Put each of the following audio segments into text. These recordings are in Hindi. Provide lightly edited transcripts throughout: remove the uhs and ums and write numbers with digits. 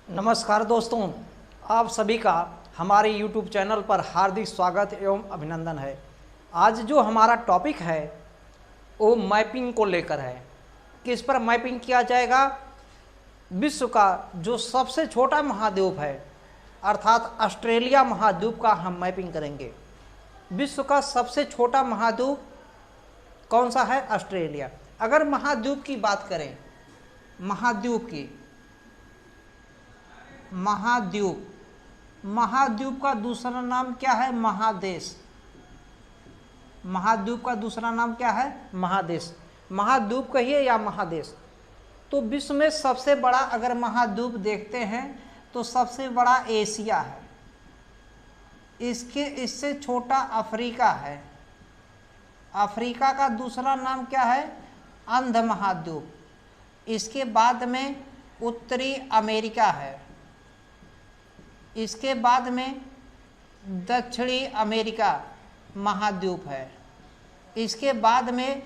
नमस्कार दोस्तों, आप सभी का हमारे YouTube चैनल पर हार्दिक स्वागत एवं अभिनंदन है। आज जो हमारा टॉपिक है वो मैपिंग को लेकर है। किस पर मैपिंग किया जाएगा? विश्व का जो सबसे छोटा महाद्वीप है अर्थात ऑस्ट्रेलिया महाद्वीप का हम मैपिंग करेंगे। विश्व का सबसे छोटा महाद्वीप कौन सा है? ऑस्ट्रेलिया। अगर महाद्वीप की बात करें, महाद्वीप की, महाद्वीप का दूसरा नाम क्या है? महादेश। महाद्वीप का दूसरा नाम क्या है? महादेश। महाद्वीप कहिए या महादेश। तो विश्व में सबसे बड़ा अगर महाद्वीप देखते हैं तो सबसे बड़ा एशिया है। इससे छोटा अफ्रीका है। अफ्रीका का दूसरा नाम क्या है? अंध महाद्वीप। इसके बाद में उत्तरी अमेरिका है। इसके बाद में दक्षिणी अमेरिका महाद्वीप है। इसके बाद में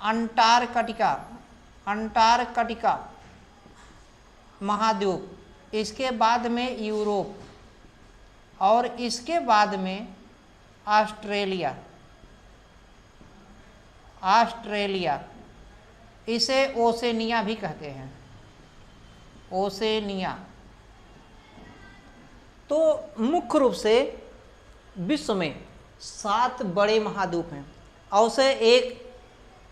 अंटार्कटिका महाद्वीप। इसके बाद में यूरोप और इसके बाद में ऑस्ट्रेलिया। इसे ओसेनिया भी कहते हैं, ओसेनिया। तो मुख्य रूप से विश्व में 7 बड़े महाद्वीप हैं और से एक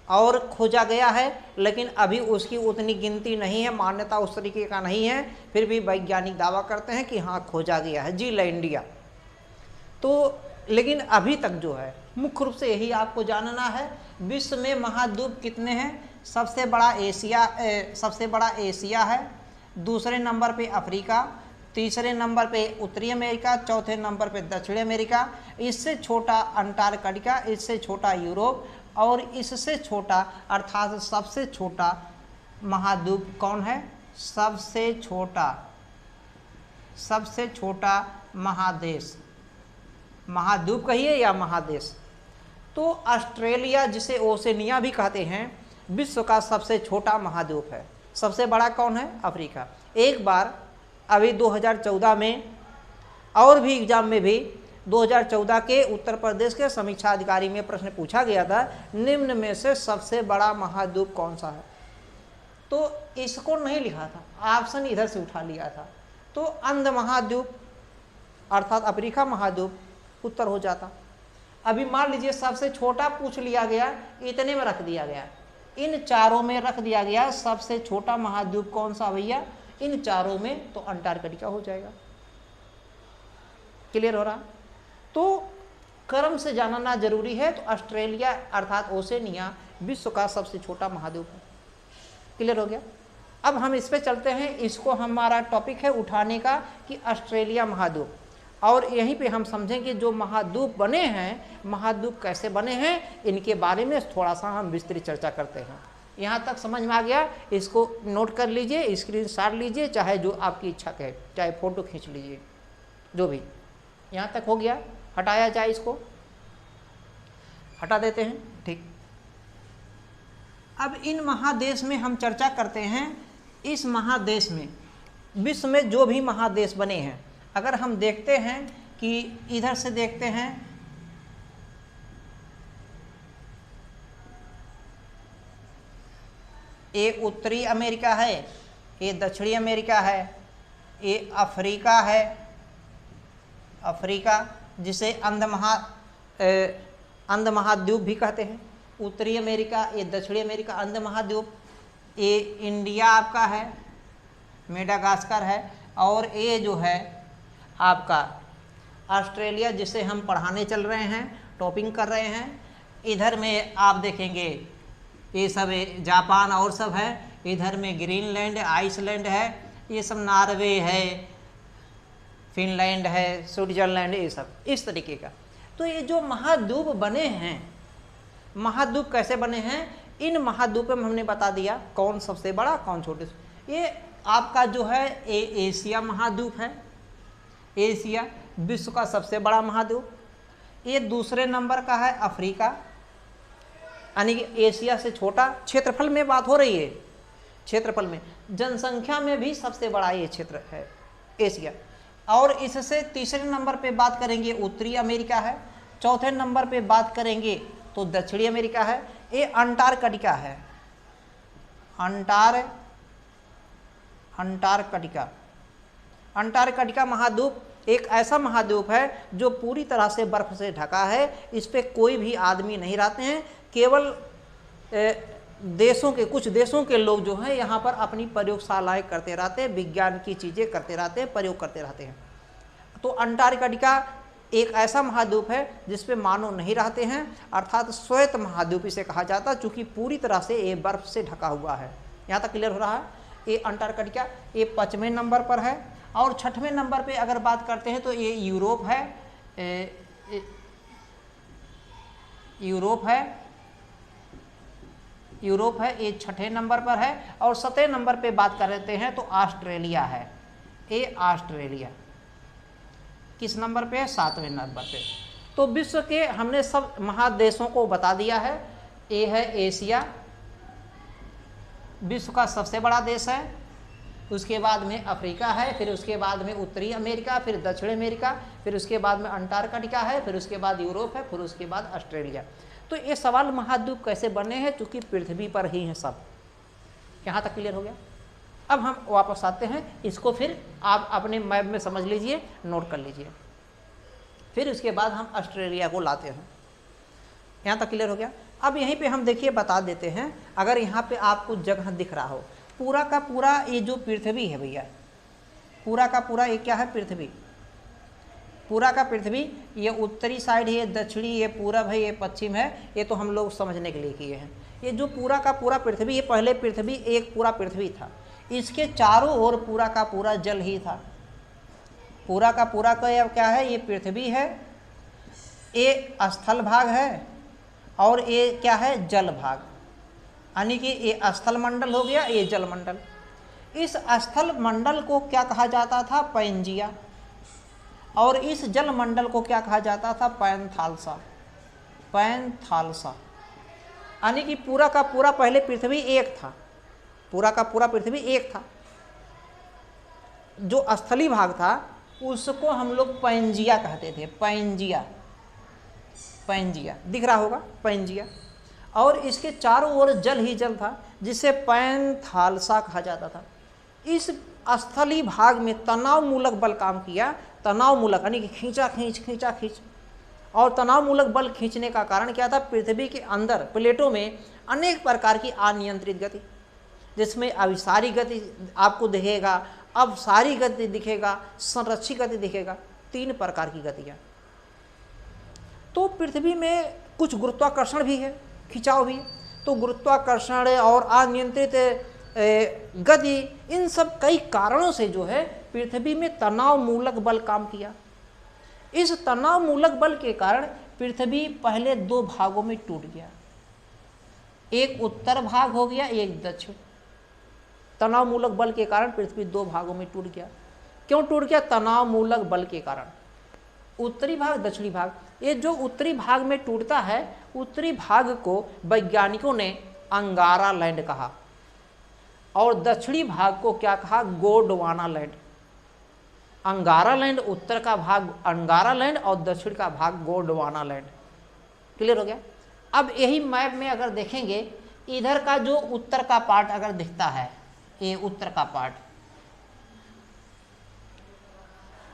और खोजा गया है, लेकिन अभी उसकी उतनी गिनती नहीं है, मान्यता उस तरीके का नहीं है। फिर भी वैज्ञानिक दावा करते हैं कि हाँ खोजा गया है, जीलैंडिया। तो लेकिन अभी तक जो है मुख्य रूप से यही आपको जानना है, विश्व में महाद्वीप कितने हैं। सबसे बड़ा एशिया है, दूसरे नंबर पे अफ्रीका, तीसरे नंबर पे उत्तरी अमेरिका, चौथे नंबर पे दक्षिणी अमेरिका, इससे छोटा अंटार्कटिका, इससे छोटा यूरोप और इससे छोटा अर्थात सबसे छोटा महाद्वीप कौन है? सबसे छोटा महादेश। महाद्वीप कहिए या महादेश। तो ऑस्ट्रेलिया, जिसे ओसेनिया भी कहते हैं, विश्व का सबसे छोटा महाद्वीप है। सबसे बड़ा कौन है? अफ्रीका। एक बार अभी 2014 में और भी एग्जाम में भी 2014 के उत्तर प्रदेश के समीक्षा अधिकारी में प्रश्न पूछा गया था, निम्न में से सबसे बड़ा महाद्वीप कौन सा है? तो इसको नहीं लिखा था, ऑप्शन इधर से उठा लिया था। तो अंध महाद्वीप अर्थात अफ्रीका महाद्वीप उत्तर हो जाता। अभी मान लीजिए सबसे छोटा पूछ लिया गया, इतने में रख दिया गया, इन चारों में रख दिया गया सबसे छोटा महाद्वीप कौन सा भैया? इन चारों में तो अंटार्कटिका हो जाएगा। क्लियर हो रहा? तो क्रम से जानना जरूरी है। तो ऑस्ट्रेलिया अर्थात ओसेनिया विश्व का सबसे छोटा महाद्वीप है। क्लियर हो गया? अब हम इस पे चलते हैं। इसको हमारा टॉपिक है उठाने का कि ऑस्ट्रेलिया महाद्वीप, और यहीं पे हम समझेंगे जो महाद्वीप बने हैं, महाद्वीप कैसे बने हैं, इनके बारे में थोड़ा सा हम विस्तृत चर्चा करते हैं। यहाँ तक समझ में आ गया? इसको नोट कर लीजिए, स्क्रीनशॉट लीजिए, चाहे जो आपकी इच्छा कहे, चाहे फोटो खींच लीजिए, जो भी। यहाँ तक हो गया? हटाया जाए, इसको हटा देते हैं। ठीक। अब इन महादेश में हम चर्चा करते हैं। इस महादेश में, विश्व में जो भी महादेश बने हैं, अगर हम देखते हैं कि इधर से देखते हैं, ये उत्तरी अमेरिका है, ये दक्षिणी अमेरिका है, ये अफ्रीका है, अफ्रीका जिसे अंध महाद्वीप भी कहते हैं। उत्तरी अमेरिका, ये दक्षिणी अमेरिका अंध महाद्वीप। ये इंडिया आपका है, मेडागास्कर है, और ये जो है आपका ऑस्ट्रेलिया, जिसे हम पढ़ाने चल रहे हैं, टॉपिंग कर रहे हैं। इधर में आप देखेंगे ये सब जापान और सब है। इधर में ग्रीनलैंड, आइसलैंड है, ये सब नॉर्वे है, फिनलैंड है, स्विट्जरलैंड, ये सब इस तरीके का। तो ये जो महाद्वीप बने हैं, महाद्वीप कैसे बने हैं, इन महाद्वीप में हमने बता दिया कौन सबसे बड़ा कौन छोटे। ये आपका जो है एशिया महाद्वीप है। एशिया विश्व का सबसे बड़ा महाद्वीप। ये दूसरे नंबर का है अफ्रीका, यानी कि एशिया से छोटा। क्षेत्रफल में बात हो रही है, क्षेत्रफल में, जनसंख्या में भी सबसे बड़ा ये क्षेत्र है एशिया। और इससे तीसरे नंबर पे बात करेंगे उत्तरी अमेरिका है, चौथे नंबर पे बात करेंगे तो दक्षिणी अमेरिका है, ये अंटार्कटिका है, अंटार्कटिका महाद्वीप एक ऐसा महाद्वीप है जो पूरी तरह से बर्फ से ढका है, इस पे कोई भी आदमी नहीं रहते हैं, केवल कुछ देशों के लोग जो हैं यहाँ पर अपनी प्रयोगशालाएं करते रहते हैं, विज्ञान की चीज़ें करते रहते हैं, प्रयोग करते रहते हैं। तो अंटार्कटिका एक ऐसा महाद्वीप है जिस पे मानव नहीं रहते हैं, अर्थात श्वेत महाद्वीप इसे कहा जाता है, चूँकि पूरी तरह से ये बर्फ से ढका हुआ है। यहाँ तक क्लियर हो रहा है? ये अंटार्कटिका ये 5वें नंबर पर है। और 6वें नंबर पे अगर बात करते हैं तो ये यूरोप है, यूरोप है, ये 6ठे नंबर पर है। और 7वें नंबर पे बात करते हैं तो ऑस्ट्रेलिया है, ये ऑस्ट्रेलिया किस नंबर पे है? 7वें नंबर पे। तो विश्व के हमने सब महादेशों को बता दिया है। ये है एशिया, विश्व का सबसे बड़ा देश है, उसके बाद में अफ्रीका है, फिर उसके बाद में उत्तरी अमेरिका, फिर दक्षिण अमेरिका, फिर उसके बाद में अंटार्कटिका है, फिर उसके बाद यूरोप है, फिर उसके बाद ऑस्ट्रेलिया। तो ये सवाल महाद्वीप कैसे बने हैं? क्योंकि पृथ्वी पर ही हैं सब। यहाँ तक क्लियर हो गया? अब हम वापस आते हैं, इसको फिर आप अपने मैप में समझ लीजिए, नोट कर लीजिए, फिर उसके बाद हम ऑस्ट्रेलिया को लाते हैं। यहाँ तक क्लियर हो गया? अब यहीं पे हम देखिए बता देते हैं, अगर यहाँ पे आपको जगह दिख रहा हो, पूरा का पूरा ये जो पृथ्वी है भैया, पूरा का पूरा ये क्या है? पृथ्वी, पूरा का पृथ्वी, ये उत्तरी साइड है, ये दक्षिणी, ये पूरब है, ये पश्चिम है, ये तो हम लोग समझने के लिए किए हैं। ये जो पूरा का पूरा पृथ्वी, ये पहले पृथ्वी एक पूरा पृथ्वी था, इसके चारों ओर पूरा का पूरा जल ही था। पूरा का पूरा का क्या है? ये पृथ्वी है, ये स्थल भाग है, और ये क्या है? जल भाग, यानी कि ये स्थल मंडल हो गया, ये जल मंडल। इस स्थल मंडल को क्या कहा जाता था? पैंजिया। और इस जल मंडल को क्या कहा जाता था? Panthalassa, Panthalassa. यानी कि पूरा का पूरा पहले पृथ्वी एक था, पूरा का पूरा पृथ्वी एक था, जो स्थली भाग था उसको हम लोग पैंजिया कहते थे, पैंजिया, पैंजिया दिख रहा होगा, पैंजिया। और इसके चारों ओर जल ही जल था, जिसे पैंथालसा कहा जाता था। इस स्थली भाग में तनाव मूलक बल काम किया, तनाव मूलक यानी कि खींचा खींच, और तनाव मूलक बल खींचने का कारण क्या था? पृथ्वी के अंदर प्लेटों में अनेक प्रकार की अनियंत्रित गति, जिसमें अभिसारी गति आपको दिखेगा, अपसारी गति दिखेगा, संरक्षित गति दिखेगा, 3 प्रकार की गतियाँ। तो पृथ्वी में कुछ गुरुत्वाकर्षण भी है, खिंचाव भी। तो गुरुत्वाकर्षण और अनियंत्रित गति, इन सब कई कारणों से जो है पृथ्वी में तनाव मूलक बल काम किया। इस तनाव मूलक बल के कारण पृथ्वी पहले 2 भागों में टूट गया, एक उत्तर भाग हो गया, एक दक्षिण। तनाव मूलक बल के कारण पृथ्वी 2 भागों में टूट गया। क्यों टूट गया? तनाव मूलक बल के कारण। उत्तरी भाग, दक्षिणी भाग। ये जो उत्तरी भाग में टूटता है, उत्तरी भाग को वैज्ञानिकों ने अंगारा लैंड कहा, और दक्षिणी भाग को क्या कहा? गोंडवाना लैंड। अंगारा लैंड उत्तर का भाग अंगारा लैंड, और दक्षिण का भाग गोंडवाना लैंड। क्लियर हो गया? अब यही मैप में अगर देखेंगे, इधर का जो उत्तर का पार्ट अगर दिखता है, ये उत्तर का पार्ट,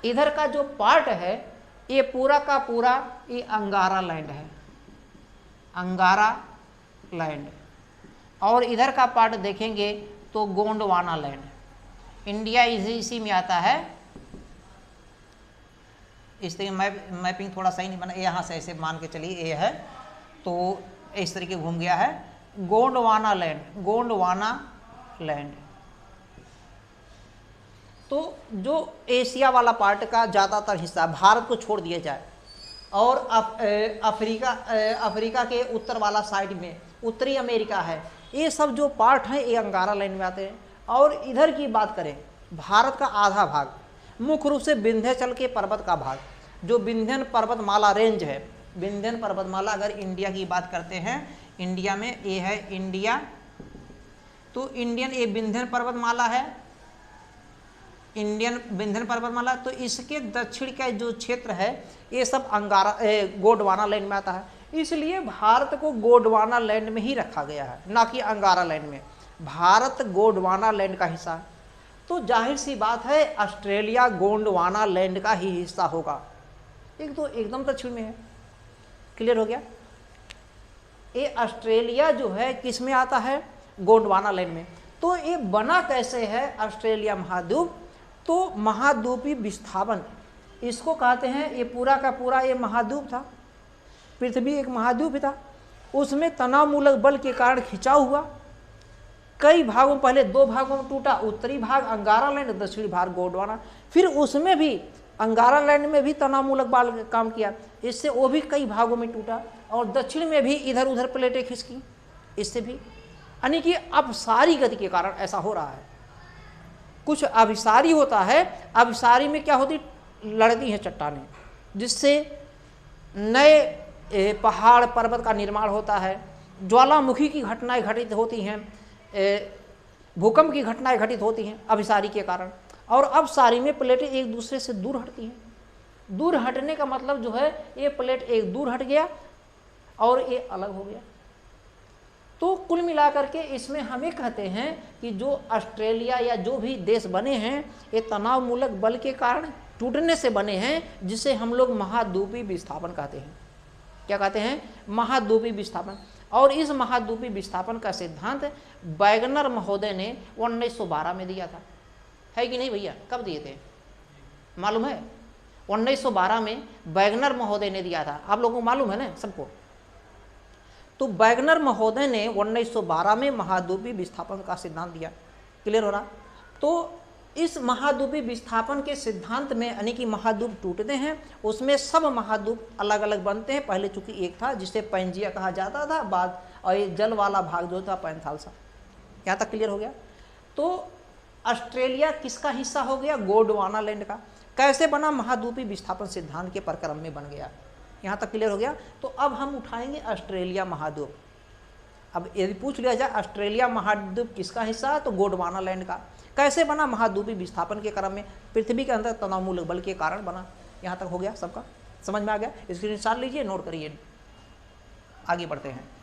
इधर का जो पार्ट है ये पूरा का पूरा ये अंगारा लैंड है, अंगारा लैंड। और इधर का पार्ट देखेंगे तो गोंडवाना लैंड। इंडिया इसी में आता है। इस तरीके मैपिंग थोड़ा सही नहीं बना, यहाँ से ऐसे मान के चलिए ये है, तो इस तरीके घूम गया है गोंडवाना लैंड, गोंडवाना लैंड। तो जो एशिया वाला पार्ट का ज़्यादातर हिस्सा भारत को छोड़ दिया जाए, और अफ्रीका के उत्तर वाला साइड में उत्तरी अमेरिका है, ये सब जो पार्ट हैं ये अंगारा लाइन में आते हैं। और इधर की बात करें, भारत का आधा भाग मुख्य रूप से विंध्याचल के पर्वत का भाग, जो विंध्यन पर्वतमाला रेंज है, विंध्यन पर्वतमाला। अगर इंडिया की बात करते हैं, इंडिया में ये है इंडिया तो इंडियन ये विंध्य पर्वतमाला है, इंडियन विंध्य पर्वतमाला। तो इसके दक्षिण का जो क्षेत्र है ये सब गोंडवाना लैंड में आता है, इसलिए भारत को गोंडवाना लैंड में ही रखा गया है, ना कि अंगारा लैंड में। भारत गोंडवाना लैंड का हिस्सा है, तो जाहिर सी बात है ऑस्ट्रेलिया गोंडवाना लैंड का ही हिस्सा होगा। एक तो एकदम दक्षिण में है, क्लियर हो गया। ये ऑस्ट्रेलिया जो है किस में आता है, गोंडवाना लैंड में। तो ये बना कैसे है ऑस्ट्रेलिया महाद्वीप, तो महाद्वीपीय विस्थापन इसको कहते हैं। ये पूरा का पूरा ये महाद्वीप था, पृथ्वी एक महाद्वीप था, उसमें तनावमूलक बल के कारण खिंचाव हुआ, कई भागों, पहले 2 भागों में टूटा, उत्तरी भाग अंगारा लैंड, दक्षिणी भाग गोंडवाना। फिर उसमें भी अंगारा लैंड में भी तनावमूलक बल काम किया, इससे वो भी कई भागों में टूटा, और दक्षिण में भी इधर उधर प्लेटें खिसकी, इससे भी, यानी कि अपसारी गति के कारण ऐसा हो रहा है। कुछ अभिसारी होता है, अभिसारी में क्या होती, लड़ती हैं चट्टानें, जिससे नए पहाड़ पर्वत का निर्माण होता है, ज्वालामुखी की घटनाएं घटित होती हैं, भूकंप की घटनाएं घटित होती हैं अभिसारी के कारण। और अपसारी में प्लेटें एक दूसरे से दूर हटती हैं। दूर हटने का मतलब जो है ये प्लेट एक दूर हट गया और ये अलग हो गया। तो कुल मिलाकर के इसमें हमें कहते हैं कि जो ऑस्ट्रेलिया या जो भी देश बने हैं ये तनावमूलक बल के कारण टूटने से बने हैं, जिसे हम लोग महाद्वीपीय विस्थापन कहते हैं। क्या कहते हैं, महाद्वीपीय विस्थापन। और इस महाद्वीपीय विस्थापन का सिद्धांत वैगनर महोदय ने 1912 में दिया था, है कि नहीं भैया? कब दिए थे मालूम है? 1912 में वैगनर महोदय ने दिया था, आप लोगों को मालूम है ना सबको। तो वैगनर महोदय ने 1912 में महाद्वीपीय विस्थापन का सिद्धांत दिया, क्लियर हो रहा। तो इस महाद्वीपीय विस्थापन के सिद्धांत में यानी कि महाद्वीप टूटते हैं, उसमें सब महाद्वीप अलग अलग बनते हैं। पहले चूंकि एक था जिसे पैंजिया कहा जाता था, बाद और ये जल वाला भाग जो था पैंथालसा। यहाँ तक क्लियर हो गया। तो ऑस्ट्रेलिया किसका हिस्सा हो गया, गोंडवाना लैंड का। कैसे बना, महाद्वीपीय विस्थापन सिद्धांत के प्रक्रम में बन गया। यहाँ तक क्लियर हो गया। तो अब हम उठाएंगे ऑस्ट्रेलिया महाद्वीप। अब यदि पूछ लिया जाए ऑस्ट्रेलिया महाद्वीप किसका हिस्सा है, तो गोंडवाना लैंड का। कैसे बना, महाद्वीपीय विस्थापन के क्रम में पृथ्वी के अंदर तनावमूलक बल के कारण बना। यहाँ तक हो गया, सबका समझ में आ गया। स्क्रीनशॉट लीजिए, नोट करिए, आगे बढ़ते हैं।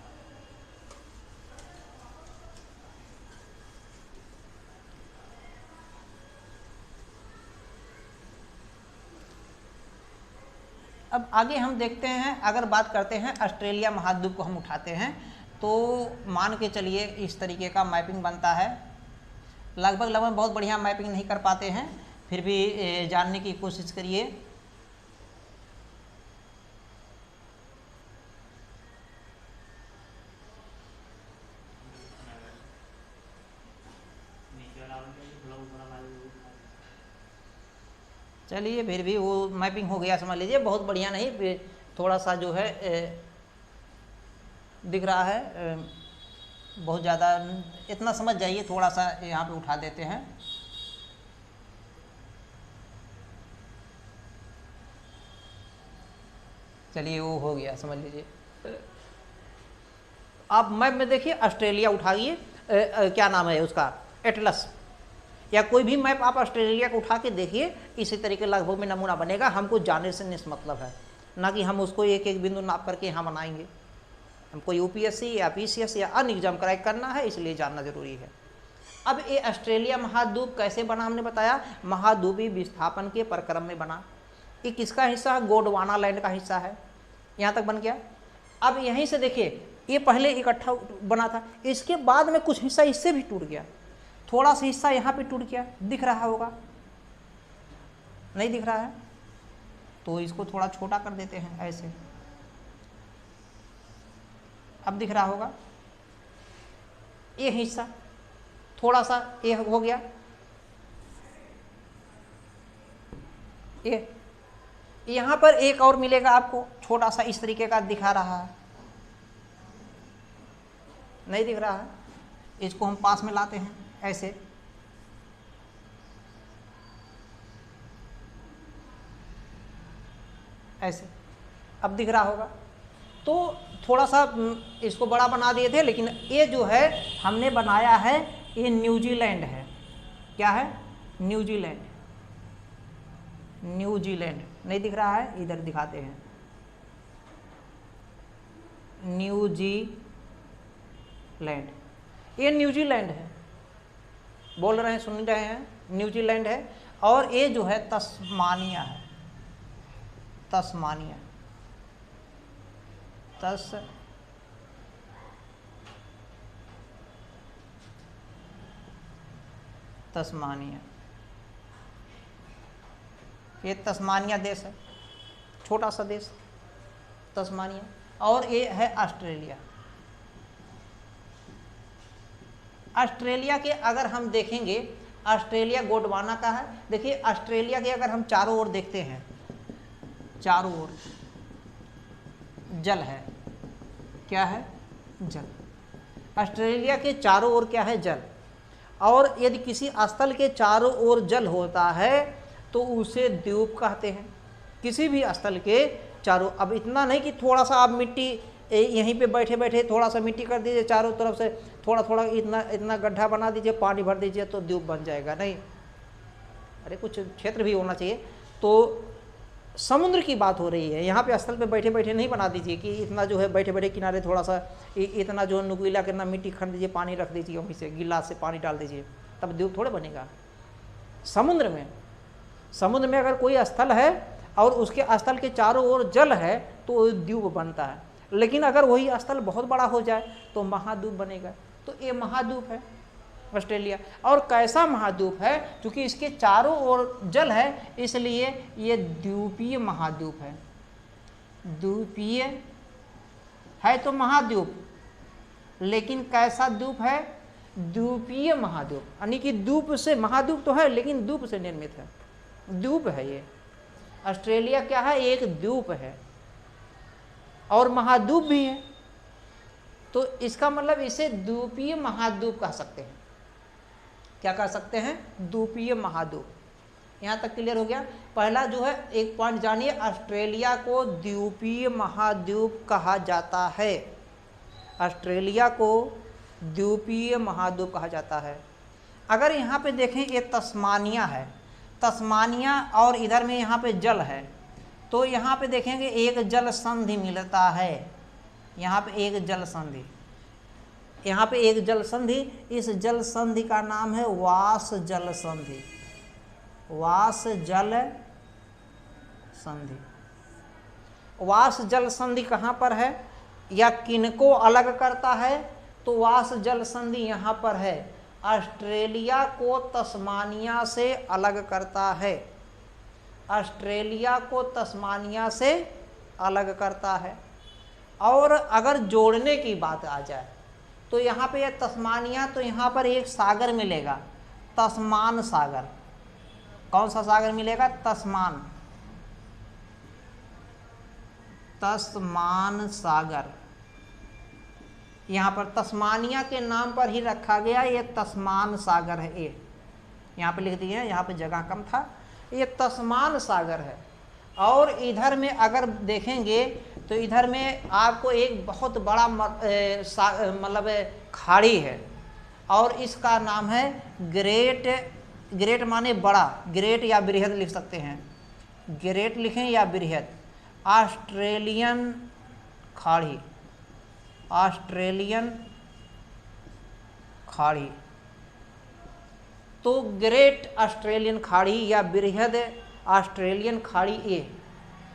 अब आगे हम देखते हैं, अगर बात करते हैं ऑस्ट्रेलिया महाद्वीप को हम उठाते हैं तो मान के चलिए इस तरीके का मैपिंग बनता है। लगभग बहुत बढ़िया मैपिंग नहीं कर पाते हैं, फिर भी जानने की कोशिश करिए। चलिए फिर भी वो मैपिंग हो गया समझ लीजिए, बहुत बढ़िया नहीं, थोड़ा सा जो है दिख रहा है, बहुत ज़्यादा इतना समझ जाइए। थोड़ा सा यहाँ पे उठा देते हैं। चलिए वो हो गया समझ लीजिए। आप मैप में देखिए ऑस्ट्रेलिया उठाइए, क्या नाम है उसका, एटलस या कोई भी मैप आप ऑस्ट्रेलिया को उठा के देखिए, इसी तरीके लगभग में नमूना बनेगा। हमको जाने से निष्मतलब है, ना कि हम उसको एक एक बिंदु नाप करके यहाँ बनाएंगे। हमको यूपीएससी या पीसीएस या अन्य एग्जाम क्रैक करना है, इसलिए जानना जरूरी है। अब ये ऑस्ट्रेलिया महाद्वीप कैसे बना, हमने बताया महाद्वीपीय विस्थापन के प्रक्रम में बना। ये किसका हिस्सा है, गोंडवाना लैंड का हिस्सा है। यहाँ तक बन गया। अब यहीं से देखिए, ये पहले इकट्ठा बना था, इसके बाद में कुछ हिस्सा इससे भी टूट गया, थोड़ा सा हिस्सा यहाँ पे टूट गया, दिख रहा होगा, नहीं दिख रहा है तो इसको थोड़ा छोटा कर देते हैं ऐसे, अब दिख रहा होगा। ये हिस्सा थोड़ा सा ये हो गया, ये यहाँ पर एक और मिलेगा आपको, छोटा सा इस तरीके का दिखा रहा है, नहीं दिख रहा है, इसको हम पास में लाते हैं ऐसे, ऐसे, अब दिख रहा होगा। तो थोड़ा सा इसको बड़ा बना दिए थे, लेकिन ये जो है हमने बनाया है ये न्यूजीलैंड है। क्या है? न्यूजीलैंड। न्यूजीलैंड नहीं दिख रहा है, इधर दिखाते हैं। न्यूजीलैंड, ये न्यूजीलैंड है, बोल रहे हैं, सुन रहे हैं, न्यूजीलैंड है। और ये जो है तस्मानिया है, तस्मानिया, तस्मानिया, ये तस्मानिया देश है, छोटा सा देश तस्मानिया। और ये है ऑस्ट्रेलिया। ऑस्ट्रेलिया के अगर हम देखेंगे, ऑस्ट्रेलिया गोंडवाना का है। देखिए ऑस्ट्रेलिया के अगर हम चारों ओर देखते हैं, चारों ओर जल है। क्या है? जल। ऑस्ट्रेलिया के चारों ओर क्या है? जल। और यदि किसी स्थल के चारों ओर जल होता है तो उसे द्वीप कहते हैं। किसी भी स्थल के चारों, अब इतना नहीं कि थोड़ा सा आप मिट्टी यहीं पे बैठे बैठे थोड़ा सा मिट्टी कर दीजिए, चारों तरफ से थोड़ा थोड़ा इतना इतना गड्ढा बना दीजिए, पानी भर दीजिए तो द्वीप बन जाएगा, नहीं। अरे कुछ क्षेत्र भी होना चाहिए। तो समुद्र की बात हो रही है यहाँ पे, स्थल पे बैठे बैठे नहीं बना दीजिए कि इतना जो है बैठे बैठे किनारे थोड़ा सा इतना जो है नुकीला करना, मिट्टी खन दीजिए, पानी रख दीजिए, वहीं से गिलास से पानी डाल दीजिए, तब द्वीप थोड़े बनेगा। समुद्र में अगर कोई स्थल है और उसके स्थल के चारों ओर जल है तो द्वीप बनता है। लेकिन अगर वही स्थल बहुत बड़ा हो जाए तो महाद्वीप बनेगा। तो ये महाद्वीप है ऑस्ट्रेलिया। और कैसा महाद्वीप है? क्योंकि इसके चारों ओर जल है इसलिए ये द्वीपीय महाद्वीप है। द्वीपीय है तो महाद्वीप, लेकिन कैसा द्वीप है? द्वीपीय महाद्वीप, यानी कि द्वीप से, महाद्वीप तो है लेकिन द्वीप से निर्मित है, द्वीप है ये। ऑस्ट्रेलिया क्या है? एक द्वीप है और महाद्वीप भी है। तो इसका मतलब इसे द्वीपीय महाद्वीप कह सकते हैं। क्या कह सकते हैं? द्वीपीय महाद्वीप। यहाँ तक क्लियर हो गया। पहला जो है एक पॉइंट जानिए, ऑस्ट्रेलिया को द्वीपीय महाद्वीप कहा जाता है। ऑस्ट्रेलिया को द्वीपीय महाद्वीप कहा जाता है। अगर यहाँ पे देखें, ये तस्मानिया है, तस्मानिया, और इधर में यहाँ पे जल है, तो यहाँ पे देखेंगे एक जल संधि मिलता है। यहाँ पे एक जल संधि, यहाँ पे एक जल संधि, इस जल संधि का नाम है वास जल संधि। वास जल संधि। वास जल संधि कहाँ पर है या किनको अलग करता है? तो वास जल संधि यहाँ पर है, ऑस्ट्रेलिया को तस्मानिया से अलग करता है। ऑस्ट्रेलिया को तस्मानिया से अलग करता है। और अगर जोड़ने की बात आ जाए तो यहाँ पे यह तस्मानिया, तो यहाँ पर एक सागर मिलेगा, तस्मान सागर। कौन सा सागर मिलेगा? तस्मान, तस्मान सागर। यहाँ पर तस्मानिया के नाम पर ही रखा गया, ये तस्मान सागर है। ये यहाँ पे लिख दिए हैं, यहाँ पे जगह कम था, ये तस्मान सागर है। और इधर में अगर देखेंगे तो इधर में आपको एक बहुत बड़ा मतलब खाड़ी है और इसका नाम है ग्रेट। ग्रेट माने बड़ा, ग्रेट या बृहद लिख सकते हैं, ग्रेट लिखें या बृहद। ऑस्ट्रेलियन खाड़ी, ऑस्ट्रेलियन खाड़ी। तो ग्रेट ऑस्ट्रेलियन खाड़ी या बृहद ऑस्ट्रेलियन खाड़ी, ये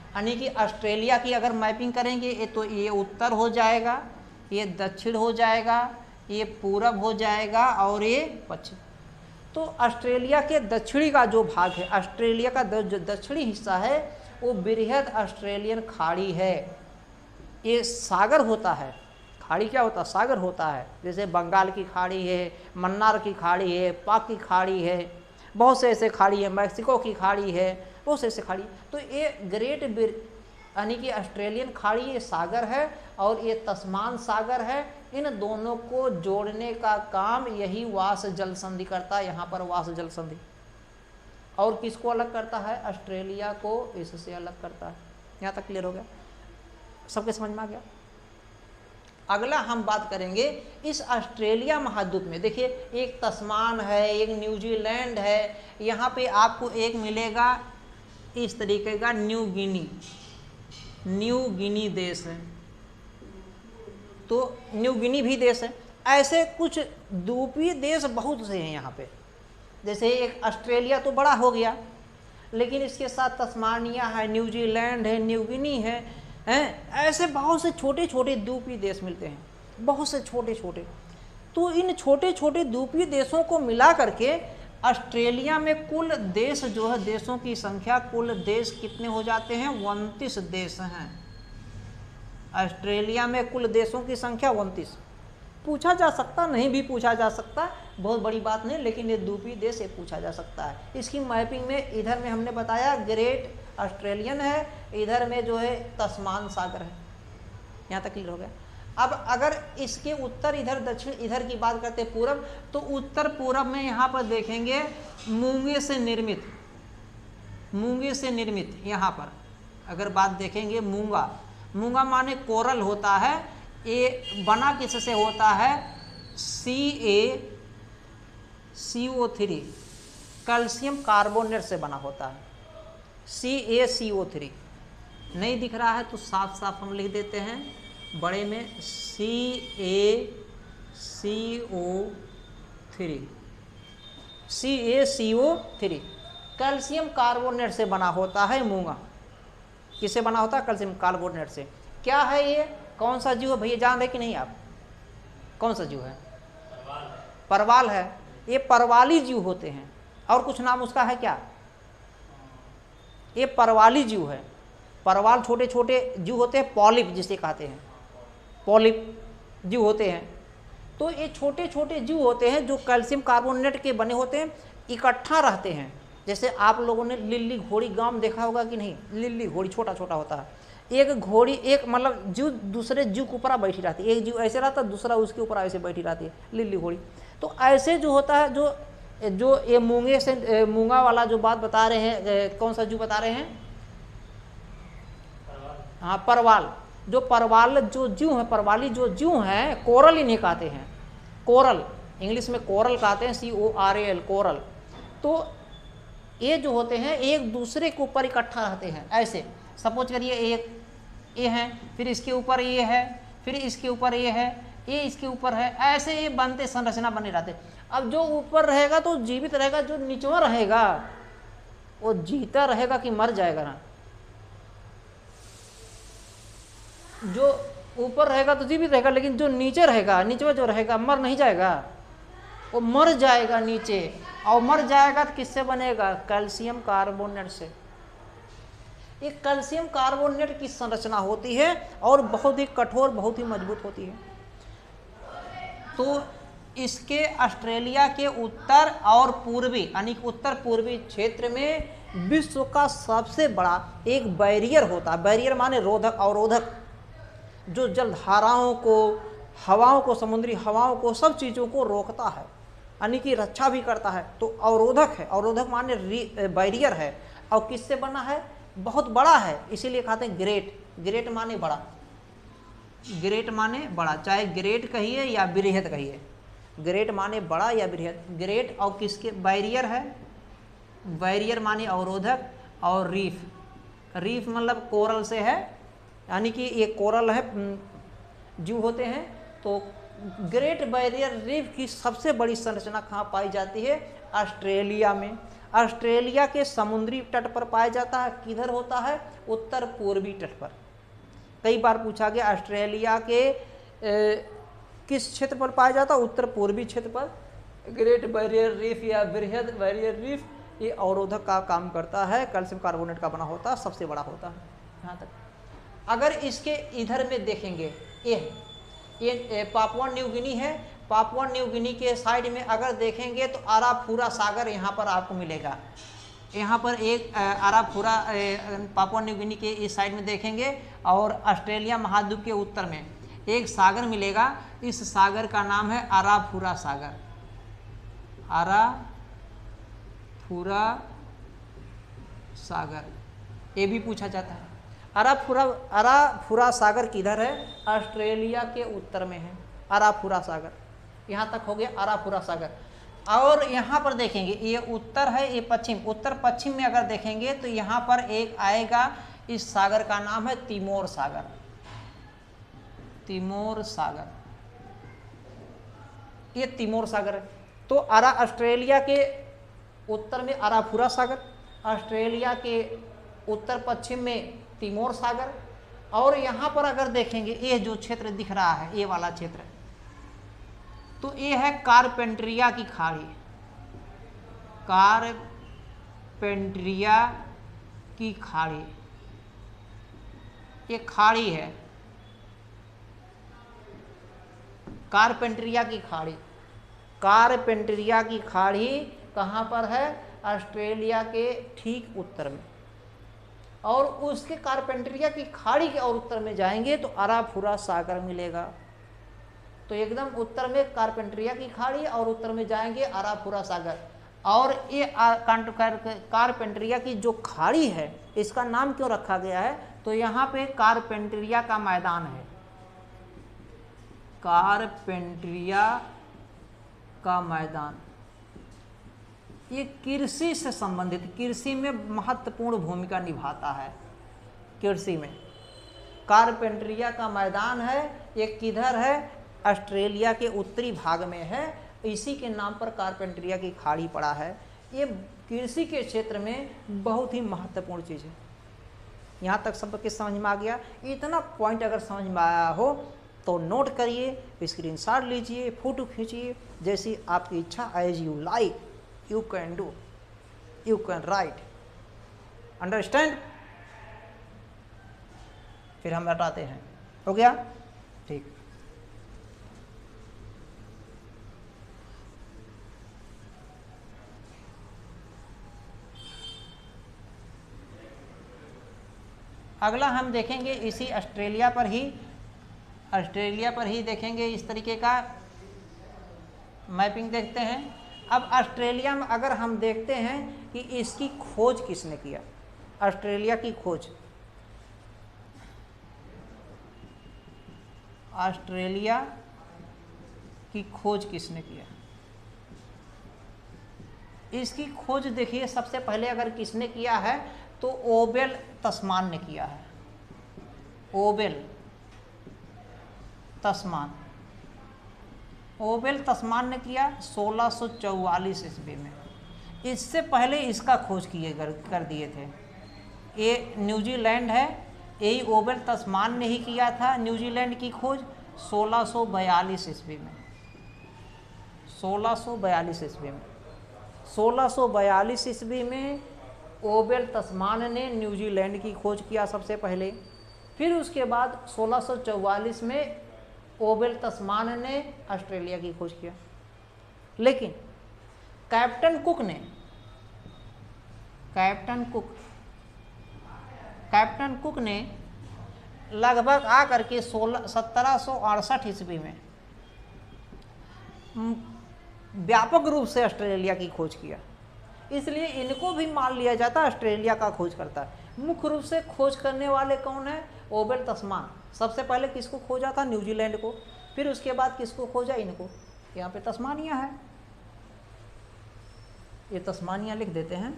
यानी कि ऑस्ट्रेलिया की अगर मैपिंग करेंगे ये तो ये उत्तर हो जाएगा, ये दक्षिण हो जाएगा, ये पूरब हो जाएगा और ये पश्चिम। तो ऑस्ट्रेलिया के दक्षिणी का जो भाग है, ऑस्ट्रेलिया का जो दक्षिणी हिस्सा है वो बृहद ऑस्ट्रेलियन खाड़ी है। ये सागर होता है, खाड़ी क्या होता है? सागर होता है। जैसे बंगाल की खाड़ी है, मन्नार की खाड़ी है, पाक की खाड़ी है, बहुत से ऐसे खाड़ी है, मैक्सिको की खाड़ी है, बहुत से ऐसे खाड़ी। तो ये ग्रेट यानी कि ऑस्ट्रेलियन खाड़ी ये सागर है और ये तस्मान सागर है। इन दोनों को जोड़ने का काम यही वास जल संधि करता है। यहाँ पर वास जल संधि। और किसको अलग करता है? ऑस्ट्रेलिया को इससे अलग करता है। यहाँ तक क्लियर हो गया? सबके समझ में आ गया? अगला हम बात करेंगे इस ऑस्ट्रेलिया महाद्वीप में। देखिए एक तस्मान है, एक न्यूजीलैंड है, यहाँ पे आपको एक मिलेगा इस तरीके का न्यू गिनी देश है, तो न्यू गिनी भी देश है। ऐसे कुछ द्वीपीय देश बहुत से हैं यहाँ पे। जैसे एक ऑस्ट्रेलिया तो बड़ा हो गया, लेकिन इसके साथ तस्मानिया है, न्यूजीलैंड है, न्यू गिनी है, ऐसे बहुत से छोटे छोटे द्वीपीय देश मिलते हैं, बहुत से छोटे छोटे। तो इन छोटे छोटे द्वीपीय देशों को मिला करके ऑस्ट्रेलिया में कुल देश जो है, देशों की संख्या, कुल देश कितने हो जाते हैं? 29 देश हैं। ऑस्ट्रेलिया में कुल देशों की संख्या 29। पूछा जा सकता, नहीं भी पूछा जा सकता, बहुत बड़ी बात नहीं, लेकिन ये द्वीपीय देश ये पूछा जा सकता है। इसकी मैपिंग में इधर में हमने बताया ग्रेट ऑस्ट्रेलियन है, इधर में जो है तस्मान सागर है। यहाँ तक क्लियर हो गया। अब अगर इसके उत्तर इधर दक्षिण इधर की बात करते पूरब, तो उत्तर पूरब में यहाँ पर देखेंगे मूंगे से निर्मित यहाँ पर अगर बात देखेंगे मूंगा माने कोरल होता है। ये बना किससे होता है? CaCO3 कैल्शियम कार्बोनेट से बना होता है। CaCO3 नहीं दिख रहा है तो साफ साफ हम लिख देते हैं बड़े में CaCO3 कैल्शियम कार्बोनेट से बना होता है मूंगा। किससे बना होता है? कैल्शियम कार्बोनेट से। क्या है ये? कौन सा जीव है भैया, जान रहे कि नहीं आप? कौन सा जीव है? परवाल है। ये परवाली जीव होते हैं। और कुछ नाम उसका है क्या? ये परवाली जीव है। परवाल छोटे छोटे जीव होते हैं, पॉलिप जिसे कहते हैं, पॉलिप जीव होते हैं। तो ये छोटे छोटे जीव होते हैं जो कैल्शियम कार्बोनेट के बने होते हैं, इकट्ठा रहते हैं। जैसे आप लोगों ने लिल्ली घोड़ी गांव देखा होगा कि नहीं? लिल्ली घोड़ी छोटा छोटा होता है। एक घोड़ी, एक मतलब जीव दूसरे जीव के ऊपर बैठी रहती है, एक जीव ऐसे रहता है, दूसरा उसके ऊपर ऐसे बैठी रहती है, लिल्ली घोड़ी। तो ऐसे जो होता है, जो ये मूंगा वाला जो बात बता रहे हैं, कौन सा जीव बता रहे हैं? हाँ, परवाल। जो परवाल जो जीव है, परवाली जो जीव हैं, कोरल इन्हें कहते हैं। कोरल, इंग्लिश में कोरल कहते हैं, CORAL, कोरल। तो ये जो होते हैं एक दूसरे के ऊपर इकट्ठा रहते हैं। ऐसे सपोज करिए एक ये है, फिर इसके ऊपर ये है, फिर इसके ऊपर ये है, ये इसके ऊपर है, ऐसे ये बनते संरचना बने रहते। अब जो ऊपर रहेगा तो जीवित रहेगा, जो नीचवा रहेगा वो जीता रहेगा कि मर जाएगा ना? जो ऊपर रहेगा तो जीवित रहेगा, लेकिन जो नीचे रहेगा, नीचवा जो रहेगा मर नहीं जाएगा, वो मर जाएगा नीचे। और मर जाएगा तो किससे बनेगा? कैल्शियम कार्बोनेट से। ये कैल्शियम कार्बोनेट की संरचना होती है और बहुत ही कठोर, बहुत ही मजबूत होती है। तो इसके ऑस्ट्रेलिया के उत्तर और पूर्वी यानी उत्तर पूर्वी क्षेत्र में विश्व का सबसे बड़ा एक बैरियर होता है। बैरियर माने रोधक, अवरोधक, जो जलधाराओं को, हवाओं को, समुद्री हवाओं को, सब चीज़ों को रोकता है, यानी कि रक्षा भी करता है। तो अवरोधक है, अवरोधक माने बैरियर है। और किससे बना है? बहुत बड़ा है, इसीलिए कहते हैं ग्रेट। ग्रेट माने बड़ा, ग्रेट माने बड़ा, चाहे ग्रेट कहिए या बृहद कहिए। ग्रेट माने बड़ा या बृहद। ग्रेट और किसके? बैरियर है। बैरियर माने अवरोधक। और रीफ, रीफ मतलब कोरल से है, यानी कि ये कोरल है, जीव होते हैं। तो ग्रेट बैरियर रीफ की सबसे बड़ी संरचना कहाँ पाई जाती है? ऑस्ट्रेलिया में। ऑस्ट्रेलिया के समुद्री तट पर पाया जाता है। किधर होता है? उत्तर पूर्वी तट पर। कई बार पूछा गया ऑस्ट्रेलिया के किस क्षेत्र पर पाया जाता है? उत्तर पूर्वी क्षेत्र पर। ग्रेट बैरियर रीफ या बृहद बैरियर रीफ ये अवरोधक का काम करता है, कैल्शियम कार्बोनेट का बना होता है, सबसे बड़ा होता है। यहाँ तक। अगर इसके इधर में देखेंगे, ये पापुआ न्यू गिनी है। पापुआ न्यू गिनी के साइड में अगर देखेंगे तो आराफूरा सागर यहाँ पर आपको मिलेगा। यहाँ पर एक आराफूरा पापुआ न्यू गिनी के इस साइड में देखेंगे, और ऑस्ट्रेलिया महाद्वीप के उत्तर में एक सागर मिलेगा। इस सागर का नाम है आराफूरा सागर। आराफूरा सागर, ये भी पूछा जाता है। अराफुरा सागर किधर है? ऑस्ट्रेलिया के उत्तर में है अराफुरा सागर। यहाँ तक हो गया अराफुरा सागर। और यहाँ पर देखेंगे ये उत्तर है, ये पश्चिम, उत्तर पश्चिम में अगर देखेंगे तो यहाँ पर एक आएगा, इस सागर का नाम है तिमोर सागर। तिमोर सागर, ये तिमोर सागर है। तो ऑस्ट्रेलिया के उत्तर में अराफुरा सागर, ऑस्ट्रेलिया के उत्तर पश्चिम में तिमोर सागर। और यहाँ पर अगर देखेंगे ये जो क्षेत्र दिख रहा है, ये वाला क्षेत्र, तो ये है कारपेंट्रिया की खाड़ी। कारपेंट्रिया की खाड़ी, ये खाड़ी है, कारपेंट्रिया की खाड़ी। कारपेंट्रिया की खाड़ी कहाँ पर है? ऑस्ट्रेलिया के ठीक उत्तर में। और उसके कारपेंट्रिया की खाड़ी के और उत्तर में जाएंगे तो अराफुरा सागर मिलेगा। तो एकदम उत्तर में कारपेंट्रिया की खाड़ी और उत्तर में जाएंगे अराफुरा सागर। और ये कारपेंट्रिया की जो खाड़ी है, इसका नाम क्यों रखा गया है? तो यहाँ पे कारपेंट्रिया का मैदान है, कारपेंट्रिया का मैदान। ये कृषि से संबंधित, कृषि में महत्वपूर्ण भूमिका निभाता है। कृषि में कारपेंट्रिया का मैदान है, ये किधर है? ऑस्ट्रेलिया के उत्तरी भाग में है। इसी के नाम पर कारपेंट्रिया की खाड़ी पड़ा है। ये कृषि के क्षेत्र में बहुत ही महत्वपूर्ण चीज़ है। यहाँ तक सब के समझ में आ गया? इतना पॉइंट अगर समझ में आया हो तो नोट करिए, स्क्रीनशॉट लीजिए, फोटो खींचिए, जैसी आपकी इच्छा। As you like you can do, you can right, understand. फिर हम हटाते हैं, हो गया? ठीक। अगला हम देखेंगे इसी ऑस्ट्रेलिया पर ही देखेंगे। इस तरीके का मैपिंग देखते हैं। अब ऑस्ट्रेलिया में अगर हम देखते हैं कि इसकी खोज किसने किया, ऑस्ट्रेलिया की खोज, ऑस्ट्रेलिया की खोज किसने किया? इसकी खोज देखिए, सबसे पहले अगर किसने किया है तो ओबेल तस्मान ने किया है। ओबेल तस्मान, ओबेल तस्मान ने किया 1644 ईस्वी में। इससे पहले इसका खोज किए कर दिए थे। ये न्यूजीलैंड है, यही ओबेल तस्मान ने ही किया था न्यूजीलैंड की खोज 1642 ईस्वी में। 1642 ईस्वी में 1642 ईस्वी में ओबेल तस्मान ने न्यूजीलैंड की खोज किया सबसे पहले। फिर उसके बाद 1644 में ओबेल तस्मान ने ऑस्ट्रेलिया की खोज किया। लेकिन कैप्टन कुक ने लगभग आकर के 1768 ईस्वी में व्यापक रूप से ऑस्ट्रेलिया की खोज किया। इसलिए इनको भी मान लिया जाता है ऑस्ट्रेलिया का खोज करता है। मुख्य रूप से खोज करने वाले कौन है? ओबेल तस्मान। सबसे पहले किसको खोजा था? न्यूजीलैंड को। फिर उसके बाद किसको खोजा? इनको। यहाँ पे तस्मानिया है, ये तस्मानिया लिख देते हैं।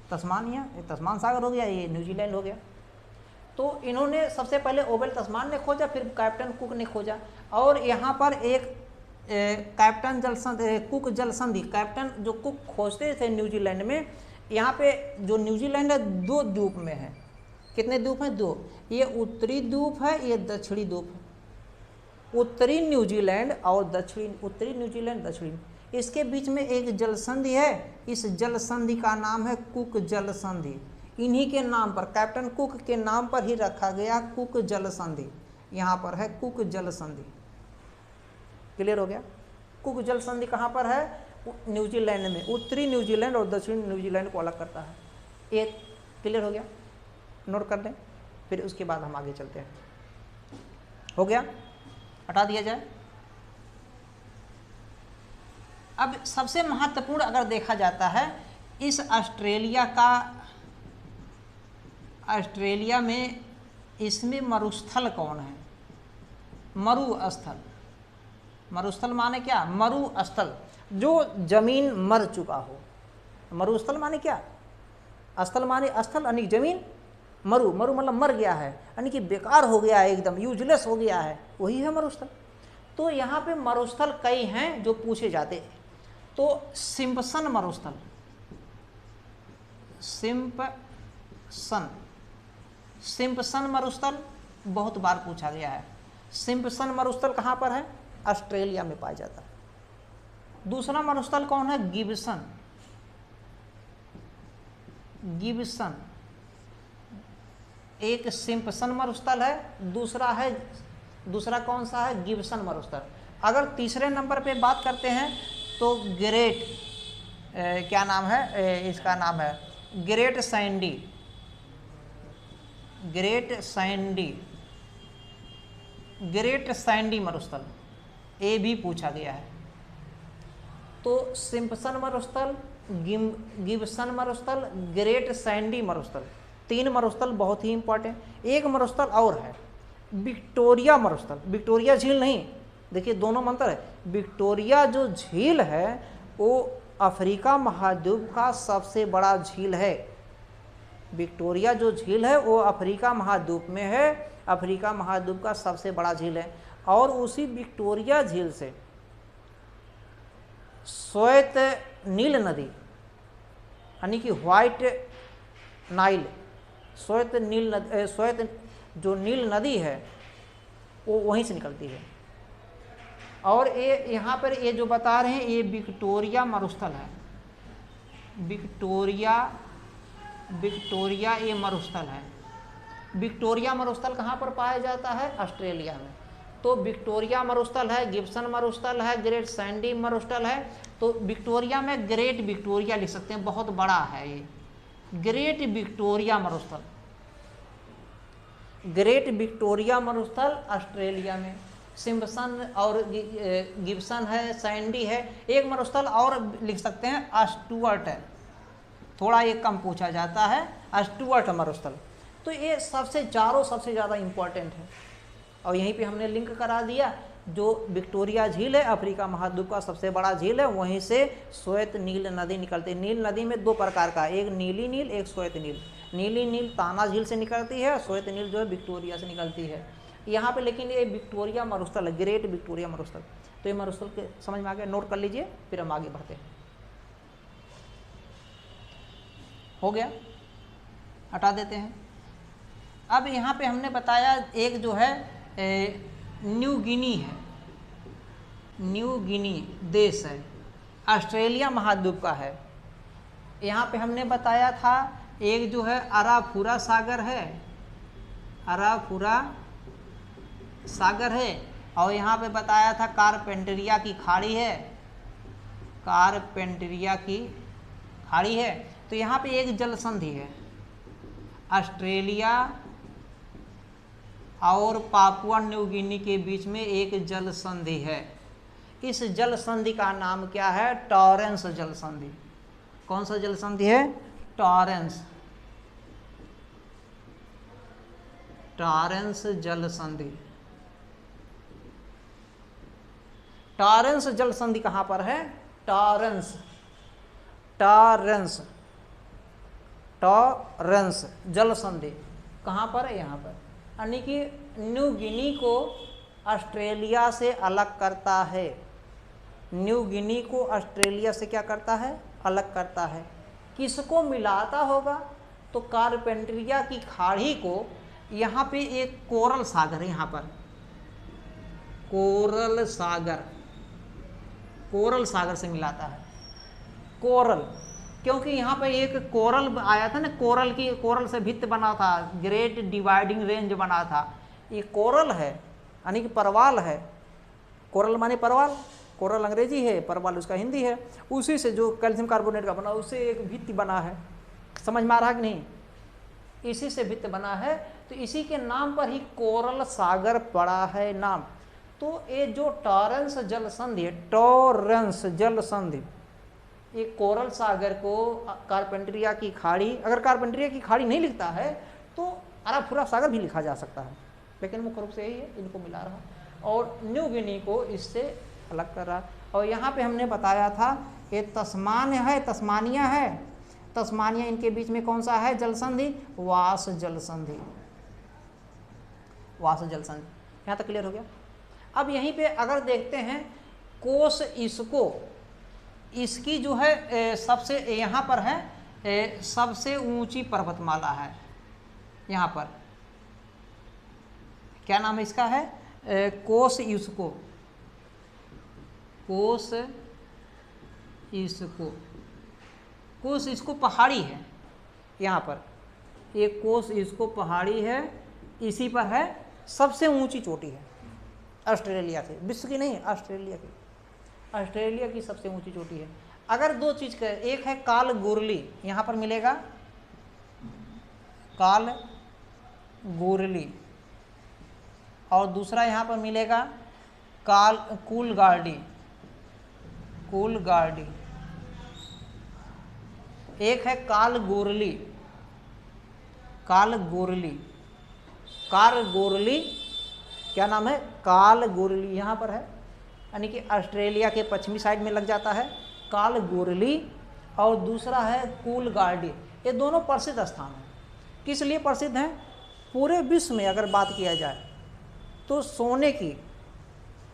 तस्मानिया ये तस्मान सागर हो गया, ये न्यूजीलैंड हो गया। तो इन्होंने सबसे पहले ओबेल तस्मान ने खोजा, फिर कैप्टन कुक ने खोजा। और यहाँ पर एक कैप्टन कुक जलसंधि, कैप्टन जो कुक खोजते थे न्यूजीलैंड में, यहाँ पे जो न्यूजीलैंड है 2 द्वीप में है। कितने द्वीप हैं? 2। ये उत्तरी द्वीप है, ये दक्षिणी द्वीप है। उत्तरी न्यूजीलैंड और उत्तरी न्यूजीलैंड दक्षिणी, इसके बीच में एक जलसंधि है। इस जलसंधि का नाम है कुक जलसंधि। इन्हीं के नाम पर, कैप्टन कुक के नाम पर ही रखा गया कुक जलसंधि। यहाँ पर है कुक जलसंधि। क्लियर हो गया? कुक जलसंधि कहाँ पर है? न्यूजीलैंड में। उत्तरी न्यूजीलैंड और दक्षिणी न्यूजीलैंड को अलग करता है। ये क्लियर हो गया? नोट कर लें, फिर उसके बाद हम आगे चलते हैं। हो गया? हटा दिया जाए। अब सबसे महत्वपूर्ण अगर देखा जाता है, इस ऑस्ट्रेलिया का ऑस्ट्रेलिया में इसमें मरुस्थल कौन है? मरुस्थल। मरुस्थल माने क्या? मरुस्थल, जो जमीन मर चुका हो। मरुस्थल माने क्या? स्थल माने स्थल, यानी जमीन। मरु, मरु मतलब मर गया है, यानी कि बेकार हो गया है, एकदम यूजलेस हो गया है, वही है मरुस्थल। तो यहाँ पे मरुस्थल कई हैं जो पूछे जाते हैं। तो सिम्पसन मरुस्थल, सिम्पसन मरुस्थल बहुत बार पूछा गया है। सिम्पसन मरुस्थल कहाँ पर है? ऑस्ट्रेलिया में पाया जाता है। दूसरा मरुस्थल कौन है? गिब्सन। गिब्सन एक सिम्पसन मरुस्थल है, दूसरा कौन सा है? गिब्सन मरुस्थल। अगर तीसरे नंबर पे बात करते हैं तो ग्रेट क्या नाम है इसका? नाम है ग्रेट सैंडी। ग्रेट सैंडी मरुस्थल, ये भी पूछा गया है। तो सिम्पसन मरुस्थल, गिब्सन मरुस्थल, ग्रेट सैंडी मरुस्थल, 3 मरुस्थल बहुत ही इंपॉर्टेंट। एक मरुस्थल और है, विक्टोरिया मरुस्थल। विक्टोरिया झील नहीं, देखिए दोनों में अंतर है। विक्टोरिया जो झील है वो अफ्रीका महाद्वीप का सबसे बड़ा झील है। विक्टोरिया जो झील है वो अफ्रीका महाद्वीप में है, अफ्रीका महाद्वीप का सबसे बड़ा झील है। और उसी विक्टोरिया झील से श्वेत नील नदी, यानी कि व्हाइट नाइल, श्वेत जो नील नदी है वो वहीं से निकलती है। और ये यहाँ पर ये जो बता रहे हैं ये विक्टोरिया मरुस्थल है। विक्टोरिया ये मरुस्थल है। विक्टोरिया मरुस्थल कहाँ पर पाया जाता है? ऑस्ट्रेलिया में। तो विक्टोरिया मरुस्थल है, गिब्सन मरुस्थल है, ग्रेट सैंडी मरुस्थल है। तो विक्टोरिया में ग्रेट विक्टोरिया लिख सकते हैं, बहुत बड़ा है ये ग्रेट विक्टोरिया मरुस्थल। ग्रेट विक्टोरिया मरुस्थल ऑस्ट्रेलिया में। सिम्पसन और गिब्सन है, सैंडी है। एक मरुस्थल और लिख सकते हैं, स्टुअर्ट है, थोड़ा ये कम पूछा जाता है, स्टुअर्ट मरुस्थल। तो ये चारों सबसे ज़्यादा इम्पोर्टेंट है। और यहीं पे हमने लिंक करा दिया, जो विक्टोरिया झील है अफ्रीका महाद्वीप का सबसे बड़ा झील है, वहीं से श्वेत नील नदी निकलती है। नील नदी में 2 प्रकार का, एक नीली नील, एक श्वेत नील। नीली नील ताना झील से निकलती है, श्वेत नील जो है विक्टोरिया से निकलती है यहाँ पे। लेकिन ये विक्टोरिया मरुस्थल है, ग्रेट विक्टोरिया मरुस्थल। तो ये मरुस्थल के समझ में आ गया, नोट कर लीजिए, फिर हम आगे बढ़ते हैं। हो गया, हटा देते हैं। अब यहाँ पे हमने बताया एक जो है न्यू गिनी है, न्यू गिनी देश है, ऑस्ट्रेलिया महाद्वीप का है। यहाँ पे हमने बताया था एक जो है अराफुरा सागर है, अराफुरा सागर है। और यहाँ पे बताया था कारपेंटरिया की खाड़ी है, कारपेंटरिया की खाड़ी है। तो यहाँ पे एक जल संधि है, ऑस्ट्रेलिया और पापुआ न्यू गिनी के बीच में एक जल संधि है। इस जल संधि का नाम क्या है? टॉरेंस जल संधि। कौन सा जल संधि है? टॉरेंस, टॉरेंस जल संधि। टॉरेंस जल संधि कहाँ पर है? टॉरेंस, टॉरेंस, टॉरेंस जल संधि कहाँ पर है? यहाँ पर। यानी कि न्यू गिनी को ऑस्ट्रेलिया से अलग करता है। न्यू गिनी को ऑस्ट्रेलिया से क्या करता है? अलग करता है। किसको मिलाता होगा? तो कारपेंटरिया की खाड़ी को, यहाँ पे एक कोरल सागर है, यहाँ पर कोरल सागर, कोरल सागर से मिलाता है। कोरल, क्योंकि यहाँ पे एक कोरल आया था ना, कोरल से भित्त बना था, ग्रेट डिवाइडिंग रेंज बना था। ये कोरल है, यानी कि परवाल है। कोरल माने परवाल, कोरल अंग्रेजी है, परवाल उसका हिंदी है। उसी से जो कैल्शियम कार्बोनेट का बना, उससे एक भित्ति बना है। समझ में आ रहा है कि नहीं? इसी से भित्त बना है, तो इसी के नाम पर ही कोरल सागर पड़ा है नाम। तो ये जो टॉरेंस जल संधि है, टॉरेंस जल संधि, ये कोरल सागर को कारपेंटरिया की खाड़ी, अगर कारपेंटरिया की खाड़ी नहीं लिखता है तो अरब फुरा सागर भी लिखा जा सकता है, लेकिन मुख्य रूप से यही है, इनको मिला रहा और न्यू गिनी को इससे अलग कर रहा। और यहाँ पे हमने बताया था ये तस्मान्य है, तस्मानिया है, तस्मानिया इनके बीच में कौन सा है जल संधि, वास जल संधि, वास जल संधि। यहाँ तक क्लियर हो गया। अब यहीं पे अगर देखते हैं कोस इसको, इसकी जो है सबसे यहाँ पर है सबसे ऊंची पर्वतमाला है, यहाँ पर क्या नाम है इसका है कोस इसको, कोस इसको, कोस इसको पहाड़ी है, यहाँ पर एक कोस इसको पहाड़ी है, इसी पर है सबसे ऊंची चोटी है ऑस्ट्रेलिया से, विश्व की नहीं ऑस्ट्रेलिया की, ऑस्ट्रेलिया की सबसे ऊंची चोटी है। अगर दो चीज का, एक है काल गोरली, यहाँ पर मिलेगा काल गोरली, और दूसरा यहाँ पर मिलेगा काल कूलगार्डी, कूलगार्डी। एक है काल गोरली, काल गोरली, काल गोरली क्या नाम है काल गोरली, यहाँ पर है, यानी कि ऑस्ट्रेलिया के पश्चिमी साइड में लग जाता है काल गोरली, और दूसरा है कूलगार्डी। ये दोनों प्रसिद्ध स्थान हैं। किस लिए प्रसिद्ध हैं? पूरे विश्व में अगर बात किया जाए तो सोने की,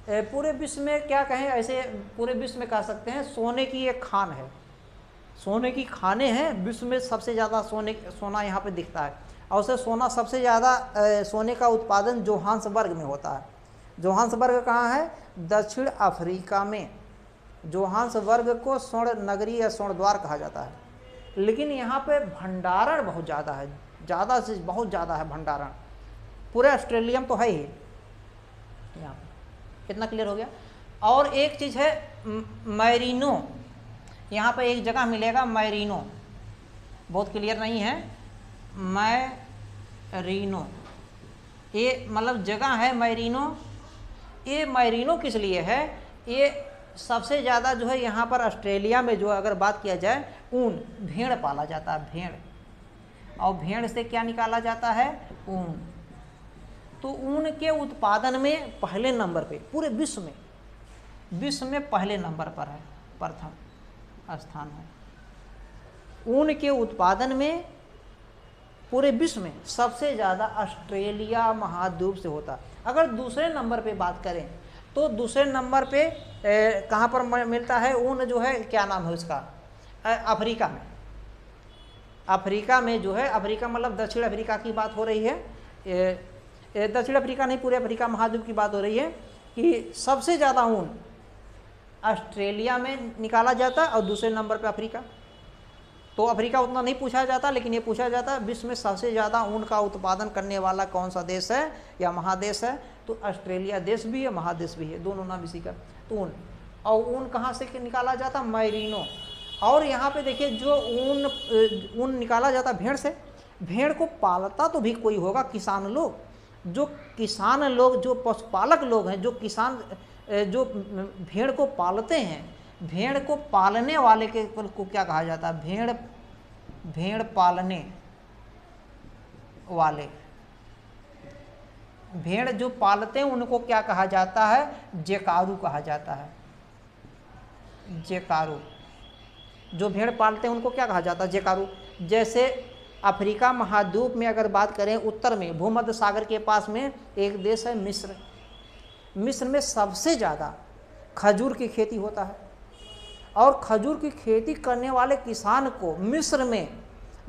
पूरे विश्व में क्या कहें, ऐसे पूरे विश्व में कह सकते हैं सोने की एक खान है, सोने की खाने हैं विश्व में, सबसे ज़्यादा सोना यहाँ पे दिखता है। और उसे सोना सबसे ज़्यादा सोने का उत्पादन जोहान्सबर्ग में होता है। जोहान्सबर्ग कहाँ है? दक्षिण अफ्रीका में। जोहान्सबर्ग को स्वर्ण नगरी या स्वर्ण द्वार कहा जाता है, लेकिन यहाँ पे भंडारण बहुत ज़्यादा है, ज़्यादा से बहुत ज़्यादा है भंडारण, पूरे ऑस्ट्रेलिया में तो है ही यहाँ पे। कितना क्लियर हो गया? और एक चीज़ है मैरिनो, यहाँ पे एक जगह मिलेगा मैरिनो, बहुत क्लियर नहीं है, मैरिनो, ये मतलब जगह है मैरिनो। ये मैरिनो किस लिए है? ये सबसे ज़्यादा जो है यहाँ पर ऑस्ट्रेलिया में जो अगर बात किया जाए ऊन, भेड़ पाला जाता है, भेड़, और भेड़ से क्या निकाला जाता है? ऊन। तो ऊन के उत्पादन में पहले नंबर पे पूरे विश्व में पहले नंबर पर है, प्रथम स्थान है। ऊन के उत्पादन में पूरे विश्व में सबसे ज़्यादा ऑस्ट्रेलिया महाद्वीप से होता। अगर दूसरे नंबर पे बात करें तो दूसरे नंबर पे कहाँ पर मिलता है ऊन जो है, क्या नाम है उसका? अफ्रीका में। अफ्रीका में जो है, अफ्रीका मतलब दक्षिण अफ्रीका की बात हो रही है, दक्षिण अफ्रीका नहीं, पूरे अफ्रीका महाद्वीप की बात हो रही है कि सबसे ज़्यादा ऊन ऑस्ट्रेलिया में निकाला जाता और दूसरे नंबर पे अफ्रीका। तो अफ्रीका उतना नहीं पूछा जाता, लेकिन ये पूछा जाता विश्व में सबसे ज़्यादा ऊन का उत्पादन करने वाला कौन सा देश है या महादेश है? तो ऑस्ट्रेलिया देश भी है, महादेश भी है, दोनों नाम इसी का। तो ऊन, और ऊन कहाँ से निकाला जाता? मैरिनो। और यहाँ पे देखिए जो ऊन निकाला जाता भेड़ से, भेड़ को पालता तो भी कोई होगा, किसान लोग, जो किसान लोग, जो पशुपालक लोग हैं, जो किसान जो भेड़ को पालते हैं, भेड़ को पालने वाले को क्या कहा जाता है? भेड़ पालने वाले, भेड़ जो पालते हैं उनको क्या कहा जाता है? जेकारू कहा जाता है, जेकारू। जो भेड़ पालते हैं उनको क्या कहा जाता है? जेकारू। जैसे अफ्रीका महाद्वीप में अगर बात करें, उत्तर में भूमध्य सागर के पास में एक देश है मिस्र। मिस्र में सबसे ज़्यादा खजूर की खेती होता है, और खजूर की खेती करने वाले किसान को मिस्र में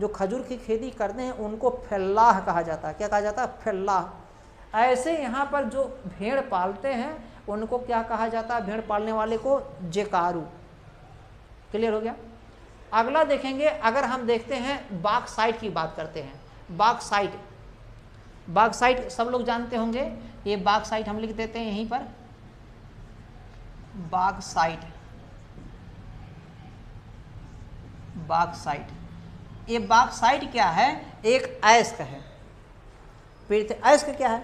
जो खजूर की खेती करते हैं उनको फल्लाह कहा जाता है। क्या कहा जाता है? फल्लाह। ऐसे यहाँ पर जो भेड़ पालते हैं उनको क्या कहा जाता है? भेड़ पालने वाले को जेकारू। क्लियर हो गया? अगला देखेंगे, अगर हम देखते हैं बॉक्साइट की बात करते हैं। बॉक्साइट, बॉक्साइट सब लोग जानते होंगे, ये बॉक्साइट हम लिख देते हैं यहीं पर, बॉक्साइट, बॉक्साइट। ये बॉक्साइट क्या है? एक अयस्क है। अयस्क क्या है?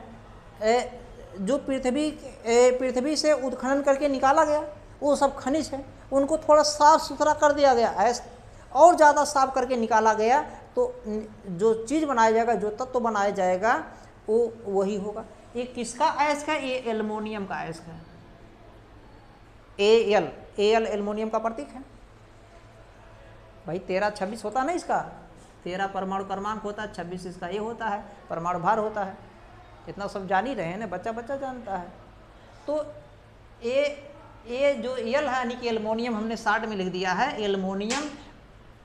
जो पृथ्वी से उत्खनन करके निकाला गया वो सब खनिज है, उनको थोड़ा साफ सुथरा कर दिया गया, अयस्क और ज़्यादा साफ करके निकाला गया तो जो चीज़ बनाया जाएगा, जो तत्व बनाया जाएगा वो वही होगा। ये किसका अयस्क है? ये एल्युमिनियम का अयस्क है। एल एल्युमिनियम का प्रतीक है भाई। 13-26 होता ना इसका, 13 परमाणु क्रमांक होता है, 26 इसका ये होता है, परमाणु भार होता है। इतना सब जान ही रहे हैं ना, बच्चा बच्चा जानता है। तो ये जो एल है यानी कि एल्युमिनियम हमने शॉर्ट में लिख दिया है, एल्युमिनियम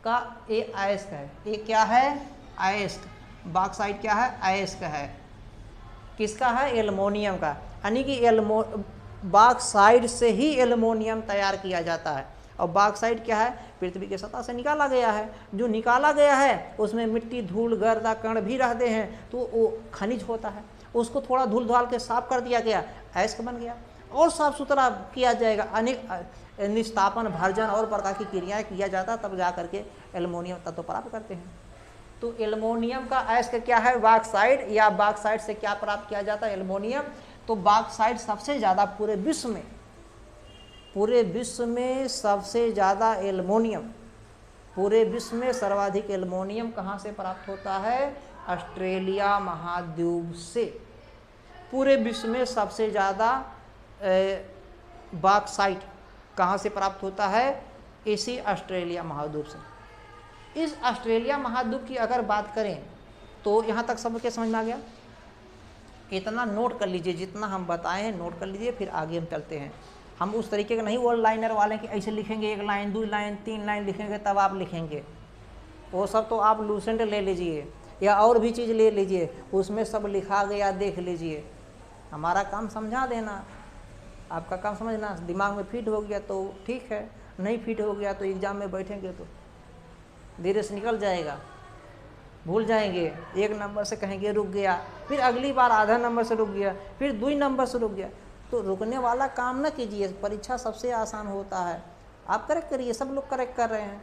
का ये अयस्क है। ये क्या है? अयस्क। बॉक्साइट क्या है? अयस्क है। किसका है? एल्युमिनियम का। यानी कि बॉक्साइट से ही एल्युमिनियम तैयार किया जाता है। और बॉक्साइट क्या है? पृथ्वी के सतह से निकाला गया है। जो निकाला गया है उसमें मिट्टी, धूल, गर्दा, कण भी रहते हैं, तो वो खनिज होता है। उसको थोड़ा धूल धाल के साफ कर दिया गया, अयस्क बन गया। और साफ सुथरा किया जाएगा, अनेक निस्तापन, भर्जन और प्रकार की क्रियाएं किया जाता है, तब जा करके एल्युमिनियम तत्व प्राप्त करते हैं। तो एल्युमिनियम का अयस्क क्या है? बॉक्साइट। या बॉक्साइट से क्या प्राप्त किया जाता है? एल्युमिनियम। तो बॉक्साइट सबसे ज़्यादा पूरे विश्व में सबसे ज़्यादा एल्युमिनियम, पूरे विश्व में सर्वाधिक एल्युमिनियम कहाँ से प्राप्त होता है? ऑस्ट्रेलिया महाद्वीप से। पूरे विश्व में सबसे ज़्यादा बॉक्साइट कहाँ से प्राप्त होता है? इसी ऑस्ट्रेलिया महाद्वीप से। इस ऑस्ट्रेलिया महाद्वीप की अगर बात करें तो यहाँ तक सबके समझ में आ गया? इतना नोट कर लीजिए, जितना हम बताए हैं नोट कर लीजिए, फिर आगे हम चलते हैं। हम उस तरीके का नहीं वन लाइनर वाले कि ऐसे लिखेंगे, 1 लाइन 2 लाइन 3 लाइन लिखेंगे तब आप लिखेंगे। वो सब तो आप लूसेंट ले लीजिए या और भी चीज़ ले लीजिए, उसमें सब लिखा गया देख लीजिए। हमारा काम समझा देना, आपका काम समझना। दिमाग में फिट हो गया तो ठीक है, नहीं फिट हो गया तो एग्ज़ाम में बैठेंगे तो धीरे से निकल जाएगा, भूल जाएंगे। 1 नंबर से कहेंगे रुक गया, फिर अगली बार आधा नंबर से रुक गया, फिर 2 नंबर से रुक गया। तो रुकने वाला काम ना कीजिए। परीक्षा सबसे आसान होता है, आप करेक्ट करिए। सब लोग करेक्ट कर रहे हैं,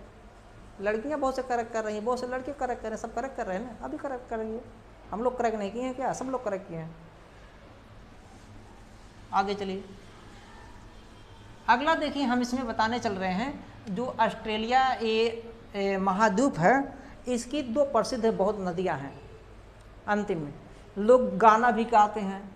लड़कियां बहुत से करेक्ट कर रही हैं, बहुत से लड़के करेक्ट कर रहे हैं, सब करेक्ट कर रहे हैं ना। अभी करेक्ट करेंगे, हम लोग करेक्ट नहीं किए हैं क्या? सब लोग करेक्ट किए हैं। आगे चलिए, अगला देखिए, हम इसमें बताने चल रहे हैं जो ऑस्ट्रेलिया ये महाद्वीप है, इसकी 2 प्रसिद्ध बहुत नदियां हैं। अंतिम में लोग गाना भी गाते हैं।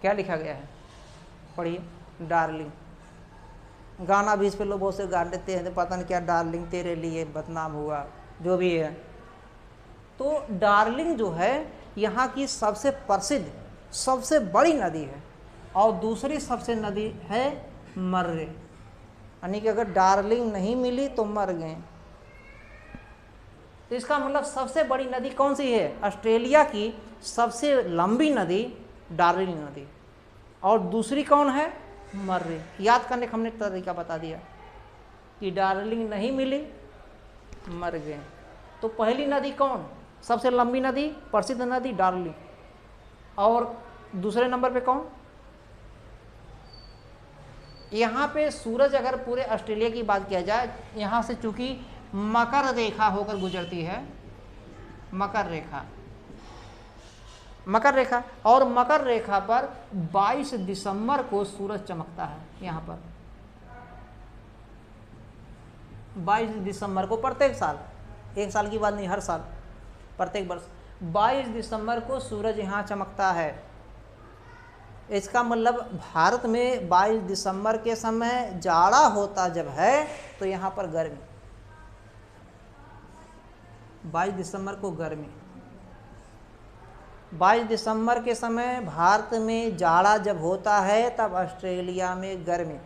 क्या लिखा गया है? पढ़िए, डार्लिंग। गाना भी इस पे लोग बहुत से गा लेते हैं, तो पता नहीं क्या डार्लिंग तेरे लिए बदनाम हुआ, जो भी है। तो डार्लिंग जो है यहाँ की सबसे प्रसिद्ध, सबसे बड़ी नदी है। और दूसरी सबसे नदी है मर्रे, यानी कि अगर डार्लिंग नहीं मिली तो मर गए। तो इसका मतलब सबसे बड़ी नदी कौन सी है? ऑस्ट्रेलिया की सबसे लंबी नदी डार्लिंग नदी। और दूसरी कौन है? मर्रे। याद करने का हमने तरीका बता दिया कि डार्लिंग नहीं मिली, मर गए। तो पहली नदी कौन? सबसे लंबी नदी, प्रसिद्ध नदी डार्लिंग। और दूसरे नंबर पे कौन? यहाँ पे सूरज, अगर पूरे ऑस्ट्रेलिया की बात किया जाए, यहाँ से चूंकि मकर रेखा होकर गुजरती है, मकर रेखा, मकर रेखा, और मकर रेखा पर 22 दिसंबर को सूरज चमकता है। यहाँ पर 22 दिसंबर को प्रत्येक साल, एक साल की बात नहीं, हर साल, प्रत्येक वर्ष 22 दिसंबर को सूरज यहाँ चमकता है। इसका मतलब भारत में 22 दिसंबर के समय जाड़ा होता जब है, तो यहाँ पर गर्मी, 22 दिसंबर को गर्मी। 22 दिसंबर के समय भारत में जाड़ा जब होता है, तब ऑस्ट्रेलिया में गर्मी।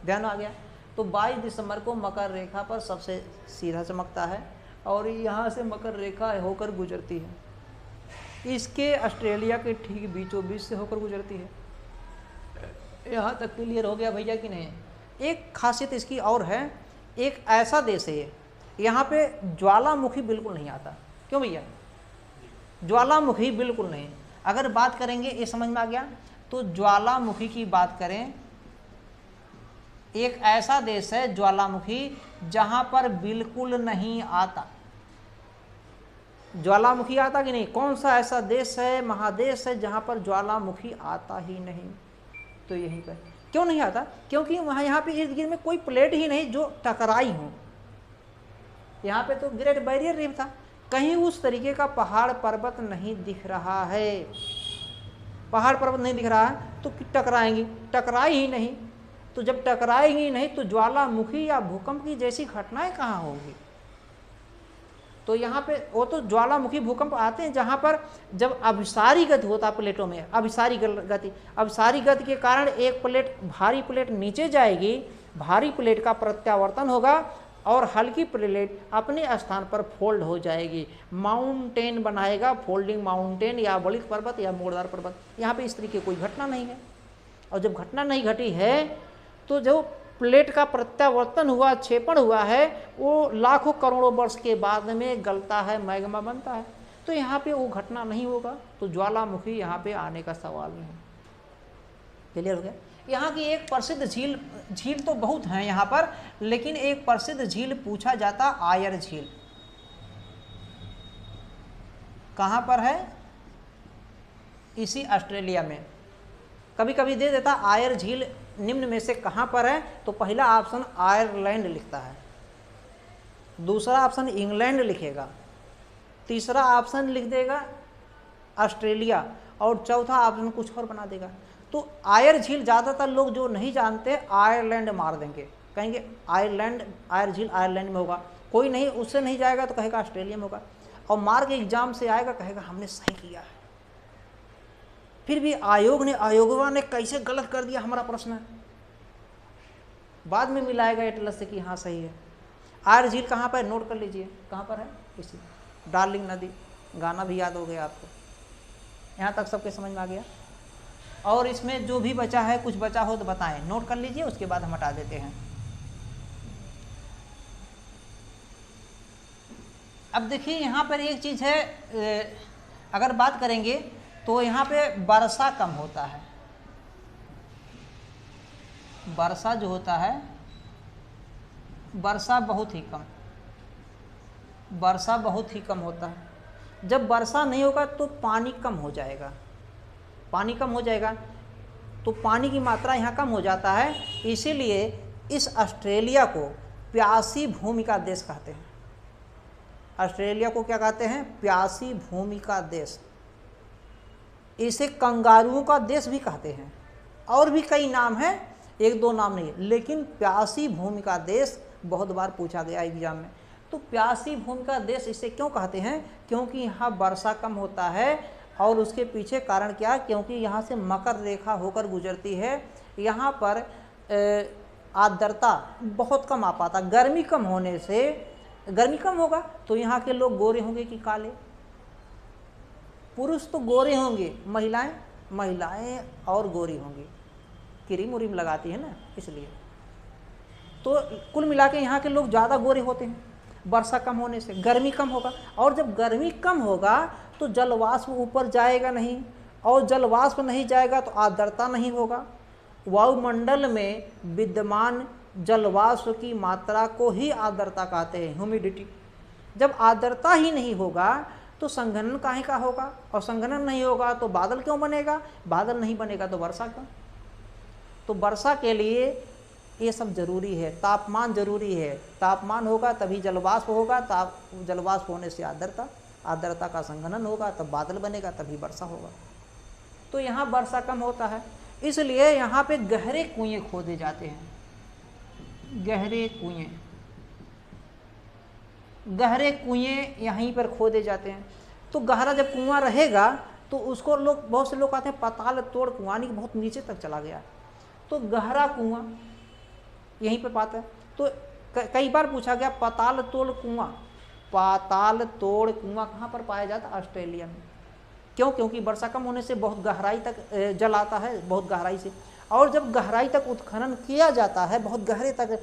ध्यान आ गया? तो 22 दिसंबर को मकर रेखा पर सबसे सीधा चमकता है, और यहाँ से मकर रेखा होकर गुजरती है। इसके ऑस्ट्रेलिया के ठीक बीचों बीच से होकर गुजरती है। यहाँ तक क्लियर हो गया भैया कि नहीं? एक खासियत इसकी और है, एक ऐसा देश है यहाँ पे ज्वालामुखी बिल्कुल नहीं आता। क्यों भैया? ज्वालामुखी बिल्कुल नहीं। अगर बात करेंगे, ये समझ में आ गया? तो ज्वालामुखी की बात करें, एक ऐसा देश है ज्वालामुखी जहां पर बिल्कुल नहीं आता। ज्वालामुखी आता कि नहीं? कौन सा ऐसा देश है, महादेश है जहाँ पर ज्वालामुखी आता ही नहीं? तो यहीं पर। क्यों नहीं आता? क्योंकि वहाँ यहाँ पे इर्द गिर्द में कोई प्लेट ही नहीं जो टकराई हो। यहाँ पे तो ग्रेट बैरियर रीफ था, कहीं उस तरीके का पहाड़ पर्वत नहीं दिख रहा है। पहाड़ पर्वत नहीं दिख रहा है तो टकराएंगी, टकराई ही नहीं। तो जब टकराएंगी नहीं तो ज्वालामुखी या भूकंप की जैसी घटनाएं कहाँ होंगी? तो यहाँ पे वो तो ज्वालामुखी भूकंप आते हैं जहाँ पर जब अभिसारी गति होता है प्लेटों में, अभिसारी गति के कारण एक प्लेट, भारी प्लेट नीचे जाएगी, भारी प्लेट का प्रत्यावर्तन होगा और हल्की प्लेट अपने स्थान पर फोल्ड हो जाएगी, माउंटेन बनाएगा, फोल्डिंग माउंटेन या वलित पर्वत या मोड़दार पर्वत। यहाँ पे इस तरीके कोई घटना नहीं है। और जब घटना नहीं घटी है तो जो प्लेट का प्रत्यावर्तन हुआ, क्षेपण हुआ है, वो लाखों करोड़ों वर्ष के बाद में गलता है, मैग्मा बनता है। तो यहाँ पे वो घटना नहीं होगा, तो ज्वालामुखी यहाँ पे आने का सवाल नहीं। क्लियर हो गया? यहाँ की एक प्रसिद्ध झील तो बहुत हैं यहाँ पर, लेकिन एक प्रसिद्ध झील पूछा जाता, आयर झील। कहाँ पर है? इसी ऑस्ट्रेलिया में। कभी कभी दे देता आयर झील निम्न में से कहाँ पर है, तो पहला ऑप्शन आयरलैंड लिखता है, दूसरा ऑप्शन इंग्लैंड लिखेगा, तीसरा ऑप्शन लिख देगा ऑस्ट्रेलिया और चौथा ऑप्शन कुछ और बना देगा। तो आयर झील ज़्यादातर लोग जो नहीं जानते आयरलैंड मार देंगे, कहेंगे आयर झील आयरलैंड में होगा। कोई नहीं उससे नहीं जाएगा तो कहेगा ऑस्ट्रेलिया में होगा, और मार्क एग्जाम से आएगा कहेगा हमने सही किया है। फिर भी आयोगवा ने कैसे गलत कर दिया हमारा प्रश्न है, बाद में मिलाएगा एटलस से कि हाँ सही है। आयर झील कहाँ पर है? नोट कर लीजिए कहाँ पर है। इसी डार्लिंग नदी, गाना भी याद हो गया आपको। यहाँ तक सबके समझ में आ गया? और इसमें जो भी बचा है, कुछ बचा हो तो बताएं, नोट कर लीजिए, उसके बाद हम हटा देते हैं। अब देखिए यहाँ पर एक चीज़ है, अगर बात करेंगे तो यहाँ पे वर्षा कम होता है। वर्षा जो होता है, वर्षा बहुत ही कम, वर्षा बहुत ही कम होता है। जब वर्षा नहीं होगा तो पानी कम हो जाएगा, पानी कम हो जाएगा तो पानी की मात्रा यहाँ कम हो जाता है। इसीलिए इस ऑस्ट्रेलिया को प्यासी भूमि का देश कहते हैं। ऑस्ट्रेलिया को क्या कहते हैं? प्यासी भूमि का देश। इसे कंगारुओं का देश भी कहते हैं, और भी कई नाम हैं, एक दो नाम नहीं, लेकिन प्यासी भूमि का देश बहुत बार पूछा गया एग्जाम में। तो प्यासी भूमि का देश इसे क्यों कहते हैं? क्योंकि यहाँ वर्षा कम होता है, और उसके पीछे कारण क्या? क्योंकि यहाँ से मकर रेखा होकर गुजरती है। यहाँ पर आर्द्रता बहुत कम आ पाता, गर्मी कम होने से, गर्मी कम होगा तो यहाँ के लोग गोरे होंगे कि काले? पुरुष तो गोरे होंगे, महिलाएं और गोरी होंगी, क्रीम उरीम लगाती है ना, इसलिए। तो कुल मिला के यहाँ के लोग ज़्यादा गोरे होते हैं। वर्षा कम होने से गर्मी कम होगा, और जब गर्मी कम होगा तो जलवाष्प ऊपर जाएगा नहीं, और जलवाष्प नहीं जाएगा तो आर्द्रता नहीं होगा। वायुमंडल में विद्यमान जलवाष्प की मात्रा को ही आर्द्रता कहते हैं, ह्यूमिडिटी। जब आर्द्रता ही नहीं होगा तो संघनन काहे का होगा, और संघनन नहीं होगा तो बादल क्यों बनेगा, बादल नहीं बनेगा तो वर्षा क्यों? तो वर्षा के लिए ये सब जरूरी है, तापमान जरूरी है, तापमान होगा तभी जलवाष्प होगा, जलवाष्प होने से आर्द्रता का संघनन होगा, तब बादल बनेगा, तभी वर्षा होगा। तो यहाँ वर्षा कम होता है, इसलिए यहाँ पे गहरे कुएं खोदे जाते हैं, गहरे कुएं यहीं पर खोदे जाते हैं। तो गहरा जब कुआं रहेगा तो उसको लोग, बहुत से लोग कहते हैं पाताल तोड़ कुआं, यानी कि बहुत नीचे तक चला गया। तो गहरा कुआं यहीं पे पाता है। तो कई बार पूछा गया पाताल तोड़ कुआं कहाँ पर पाया जाता? ऑस्ट्रेलिया में। क्यों? क्योंकि वर्षा कम होने से बहुत गहराई तक जल आता है, बहुत गहराई से, और जब गहराई तक उत्खनन किया जाता है, बहुत गहरे तक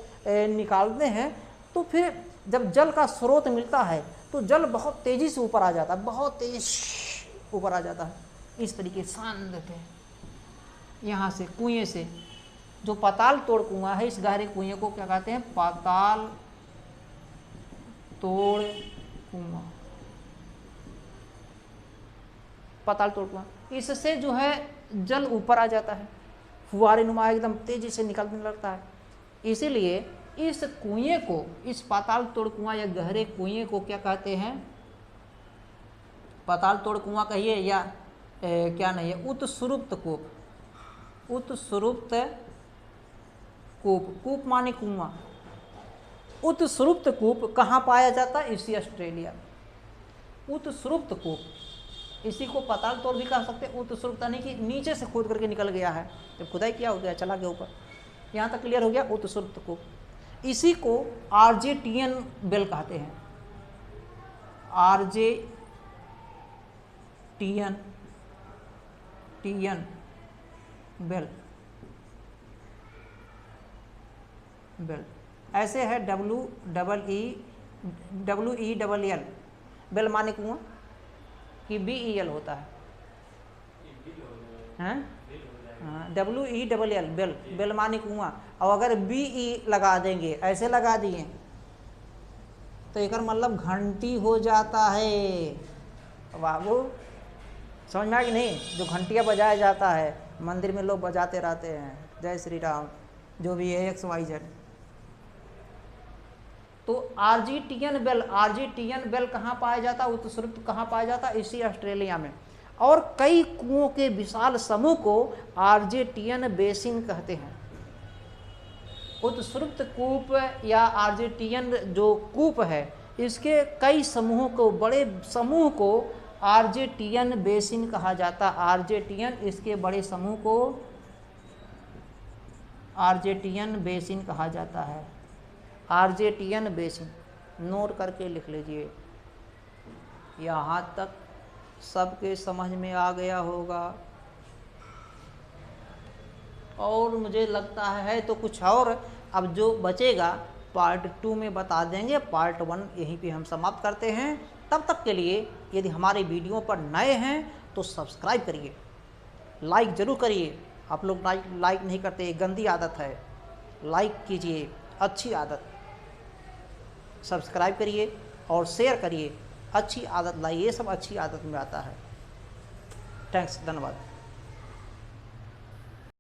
निकालते हैं, तो फिर जब जल का स्रोत मिलता है तो जल बहुत तेज़ी से ऊपर आ जाता है, बहुत तेज ऊपर आ जाता है। इस तरीके शांत थे यहाँ से, कुएं से। जो पाताल तोड़ कुआं है, इस गहरे कुएं को क्या कहते हैं? पाताल तोड़ कुआं। पाताल तोड़ कुआं। इससे जो है जल ऊपर आ जाता है, फुहारे नुमा एकदम तेजी से निकलने लगता है। इसीलिए इस कुएं को, इस पाताल तोड़ कुआं या गहरे कुएं को क्या कहते हैं? पाताल तोड़ कुआं कहिए या क्या नहीं है, उत्सुप्त कूप। उत्सुप्त कूप, कूप माने कुआं। उत्सुप्त कूप कहाँ पाया जाता है? इसी ऑस्ट्रेलिया। उत्सुप्त कूप, इसी को पाताल तोड़ भी कह सकते हैं। उत्सुप्त यानी कि नीचे से खोद करके निकल गया है, जब खुदाई किया हो गया चला गया ऊपर। यहाँ तक क्लियर हो गया? उत्सुप्त कूप। इसी को आर्जेटियन बेल कहते हैं। आर्जेटियन बेल, बेल ऐसे है, WEEL बेल माने कुआं कि BEL होता है, हैं? WEEL बेल, बेल माने कुआं। और अगर BE लगा देंगे, ऐसे लगा दिए तो एक मतलब घंटी हो जाता है। बाबू समझ में आया कि नहीं? जो घंटियाँ बजाया जाता है मंदिर में, लोग बजाते रहते हैं, जय श्री राम, जो भी है XYZ। तो आर्जेटियन बेल कहाँ पाया जाता है? उत्सुप्त कहाँ पाया जाता है? इसी ऑस्ट्रेलिया में। और कई कुओं के विशाल समूह को आर्जेटियन बेसिन कहते हैं। उत्सुप्त कूप या आर्जेटियन जो कूप है, इसके कई समूहों को, बड़े समूह को आर्जेटियन बेसिन कहा जाता है। आर्जेटियन, इसके बड़े समूह को आर्जेटियन बेसिन कहा जाता है। आर्जेटियन बेसिन, नोट करके लिख लीजिए। यहाँ तक सबके समझ में आ गया होगा। और मुझे लगता है तो कुछ और अब जो बचेगा पार्ट 2 में बता देंगे। पार्ट 1 यहीं पे हम समाप्त करते हैं। तब तक के लिए यदि हमारे वीडियो पर नए हैं तो सब्सक्राइब करिए, लाइक ज़रूर करिए। आप लोग लाइक नहीं करते, ये गंदी आदत है। लाइक कीजिए, अच्छी आदत। सब्सक्राइब करिए और शेयर करिए, अच्छी आदत लाइए। ये सब अच्छी आदत में आता है। थैंक्स, धन्यवाद।